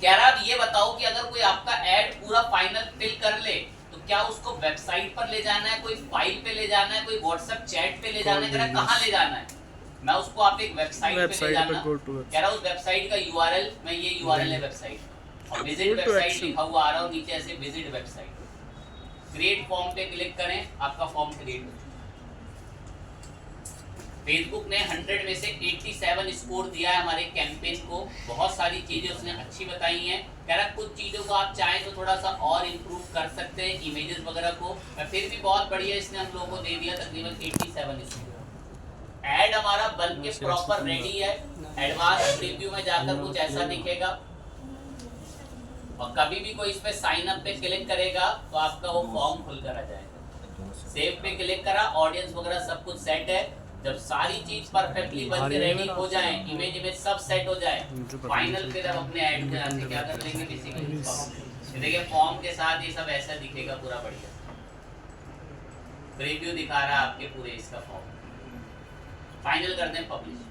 कह रहा अब ये बताओ कि अगर कोई आपका ऐड पूरा फाइनल फिल कर ले तो क्या उसको वेबसाइट पर ले जाना है, कोई फाइल पे ले जाना है, कोई व्हाट्सएप चैट पे ले जाना है, कहाँ ले जाना है? मैं उसको आप एक वेबसाइट पे ले जाना। कह रहा उस वेबसाइट का यूआरएल, मैं ये यूआरएल है वेबसाइट, और विजिट वेबसाइट लिखा हुआ आ रहा हूँ नीचे ऐसे, विजिट वेबसाइट। क्रिएट फॉर्म पे क्लिक करें, आपका फॉर्म क्रिएट हो। फेसबुक ने 100 में से 87 स्कोर दिया है हमारे कैंपेन को। बहुत सारी चीजें उसने अच्छी बताई हैं। कह रहा कुछ चीजों को आप चाहें तो थोड़ा सा और इम्प्रूव कर सकते हैं, इमेजेस वगैरह को, फिर भी बहुत बढ़िया इसने हम लोगों को दे दिया तकरीबन 87 स्कोर। ऐड हमारा बन के प्रॉपर रेडी है। एडवांस प्रीव्यू में जाकर कुछ ऐसा दिखेगा, और कभी भी कोई इस पे साइन अप पे क्लिक करेगा तो आपका वो फॉर्म खुलकर आ जाएगा। सेव पे क्लिक करा, ऑडियंस वगैरह सब कुछ सेट है। जब सारी चीज परफेक्टली बन के रेडी हो जाए, इमेज सब सेट हो जाए, फाइनल फिर हम अपने ऐड पे आके क्या कर लेंगे, बेसिकली देखिए फॉर्म के साथ ये सब ऐसा दिखेगा पूरा बढ़िया। प्रीव्यू दिखा रहा है आपके पूरे इसका फॉर्म। फाइनल कर दें पब्लिश।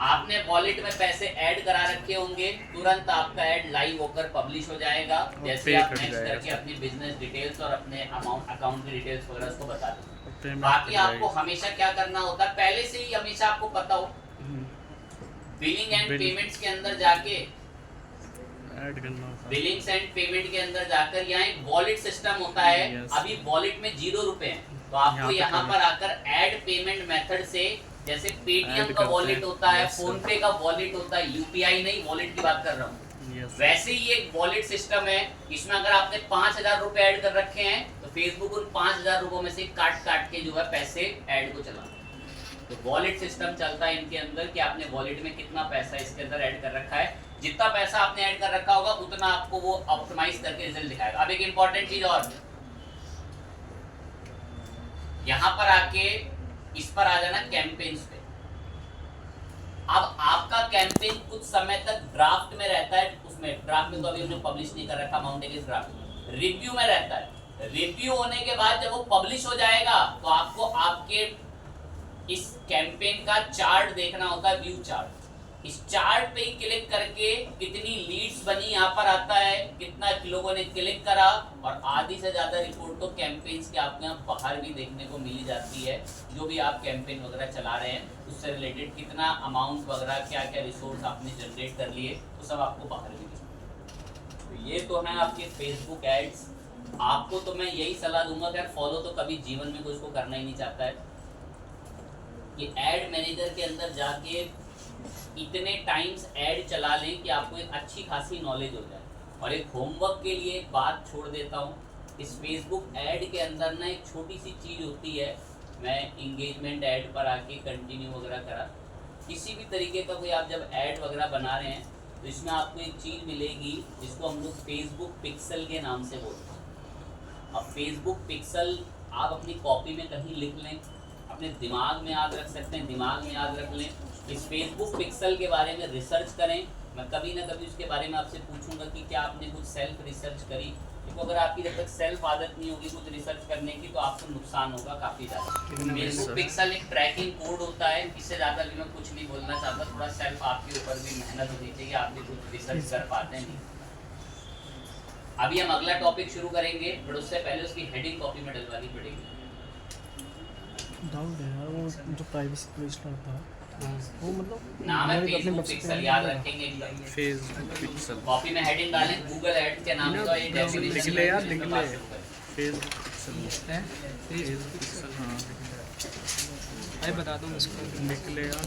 आपने वॉलेट में पैसे ऐड करा रखे होंगे, तुरंत आपका ऐड लाइव होकर पब्लिश हो जाएगा। जैसे आप नेक्स्ट करके अपनी बिजनेस डिटेल्स और अपने अकाउंट की डिटेल्स वगैरह उसको बता दें। बाकी आपको हमेशा क्या करना होता है, पहले से ही हमेशा आपको पता हो, बिलिंग एंड पेमेंट्स के अंदर जाके ऐड करना होता है। बिलिंग्स एंड पेमेंट के अंदर जाकर यहाँ एक वॉलेट सिस्टम होता है। अभी वॉलेट में 0 रुपए हैं, तो आपको यहाँ पर आकर ऐड पेमेंट मेथड से, जैसे पेटीएम का वॉलेट होता है, फोन पे का वॉलेट होता है, यूपीआई नहीं, वॉलेट की बात कर रहा हूँ, वैसे ही एक वॉलेट सिस्टम है। इसमें अगर आपने 5000 रुपए ऐड कर रखे हैं तो फेसबुक उन 5000 रुपयों में से काट के जो है पैसे ऐड को चला। तो वॉलेट सिस्टम चलता है इनके अंदर कि आपने वॉलेट में कितना पैसा इसके अंदर ऐड कर रखा है। जितना पैसा आपने ऐड कर रखा होगा उतना आपको वो ऑप्टिमाइज करके रिजल्ट दिखाएगा। अब एक इंपॉर्टेंट चीज और, यहां पर आके इस पर आ जाना कैंपेन्स पे। अब आपका कैंपेन कुछ समय तक ड्राफ्ट में रहता है, उसमें ड्राफ्ट में तो अभी हमने पब्लिश नहीं कर रखा, माउंटेन के ड्राफ्ट रिव्यू में रहता है। रिव्यू होने के बाद जब वो पब्लिश हो जाएगा तो आपको आपके इस कैंपेन का चार्ट देखना होता है, व्यू चार्ट। इस चार्ट पे ही क्लिक करके कितनी लीड्स बनी यहाँ पर आता है, कितना लोगों ने क्लिक करा, और आधी से ज्यादा रिपोर्ट तो कैंपेन्स के आपको यहाँ बाहर भी देखने को मिली जाती है। जो भी आप कैंपेन वगैरह चला रहे हैं उससे रिलेटेड कितना अमाउंट वगैरह, क्या क्या रिसोर्स आपने जनरेट कर लिए, वो सब आपको बाहर भी दिखता है। तो ये तो है आपके फेसबुक एड्स। आपको तो मैं यही सलाह दूंगा कि फॉलो तो कभी जीवन में कोई इसको करना ही नहीं चाहता है, कि एड मैनेजर के अंदर जाके इतने टाइम्स ऐड चला लें कि आपको एक अच्छी खासी नॉलेज हो जाए। और एक होमवर्क के लिए एक बात छोड़ देता हूँ, इस फेसबुक ऐड के अंदर ना एक छोटी सी चीज़ होती है, मैं इंगेजमेंट ऐड पर आके कंटिन्यू वगैरह करा, किसी भी तरीके का कोई आप जब ऐड वगैरह बना रहे हैं तो इसमें आपको एक चीज़ मिलेगी जिसको हम लोग फेसबुक पिक्सल के नाम से बोलते हैं। अब फेसबुक पिक्सल आप अपनी कॉपी में कहीं लिख लें, अपने दिमाग में याद रख सकते हैं, दिमाग में याद रख लें। इस फेसबुक पिक्सल के बारे में रिसर्च करें। मैं कभी ना कभी उसके बारे में आपसे पूछूंगा कि क्या आपने कुछ सेल्फ रिसर्च करी, क्योंकि अगर आपकी जब तक सेल्फ आदत नहीं होगी कुछ रिसर्च करने की तो आपको नुकसान होगा काफ़ी ज़्यादा। फेसबुक पिक्सल एक ट्रैकिंग कोड होता है, इससे ज़्यादा भी मैं कुछ नहीं बोलना चाहता। थोड़ा सेल्फ आपके ऊपर भी मेहनत होनी चाहिए, आप भी कुछ रिसर्च कर पाते हैं नहीं। अभी हम अगला टॉपिक शुरू करेंगे, बट उससे पहले उसकी हेडिंग कॉपी में डलवानी पड़ेगी। डाउट है यार, वो जो प्राइवेसी क्वेश्चन था वो मतलब नाम है फेसबुक पिक्सल, याद रखेंगे एकदम। फेसबुक पिक्सल कॉपी में हेडिंग डालें, गूगल एड्स के नाम का ये डेफिनेशन लिख ले यार, लिख ले। शुरू करें। फेसबुक पिक्सल है, फेसबुक पिक्सल, हाँ भाई बता दूँ इसको लिख ले यार।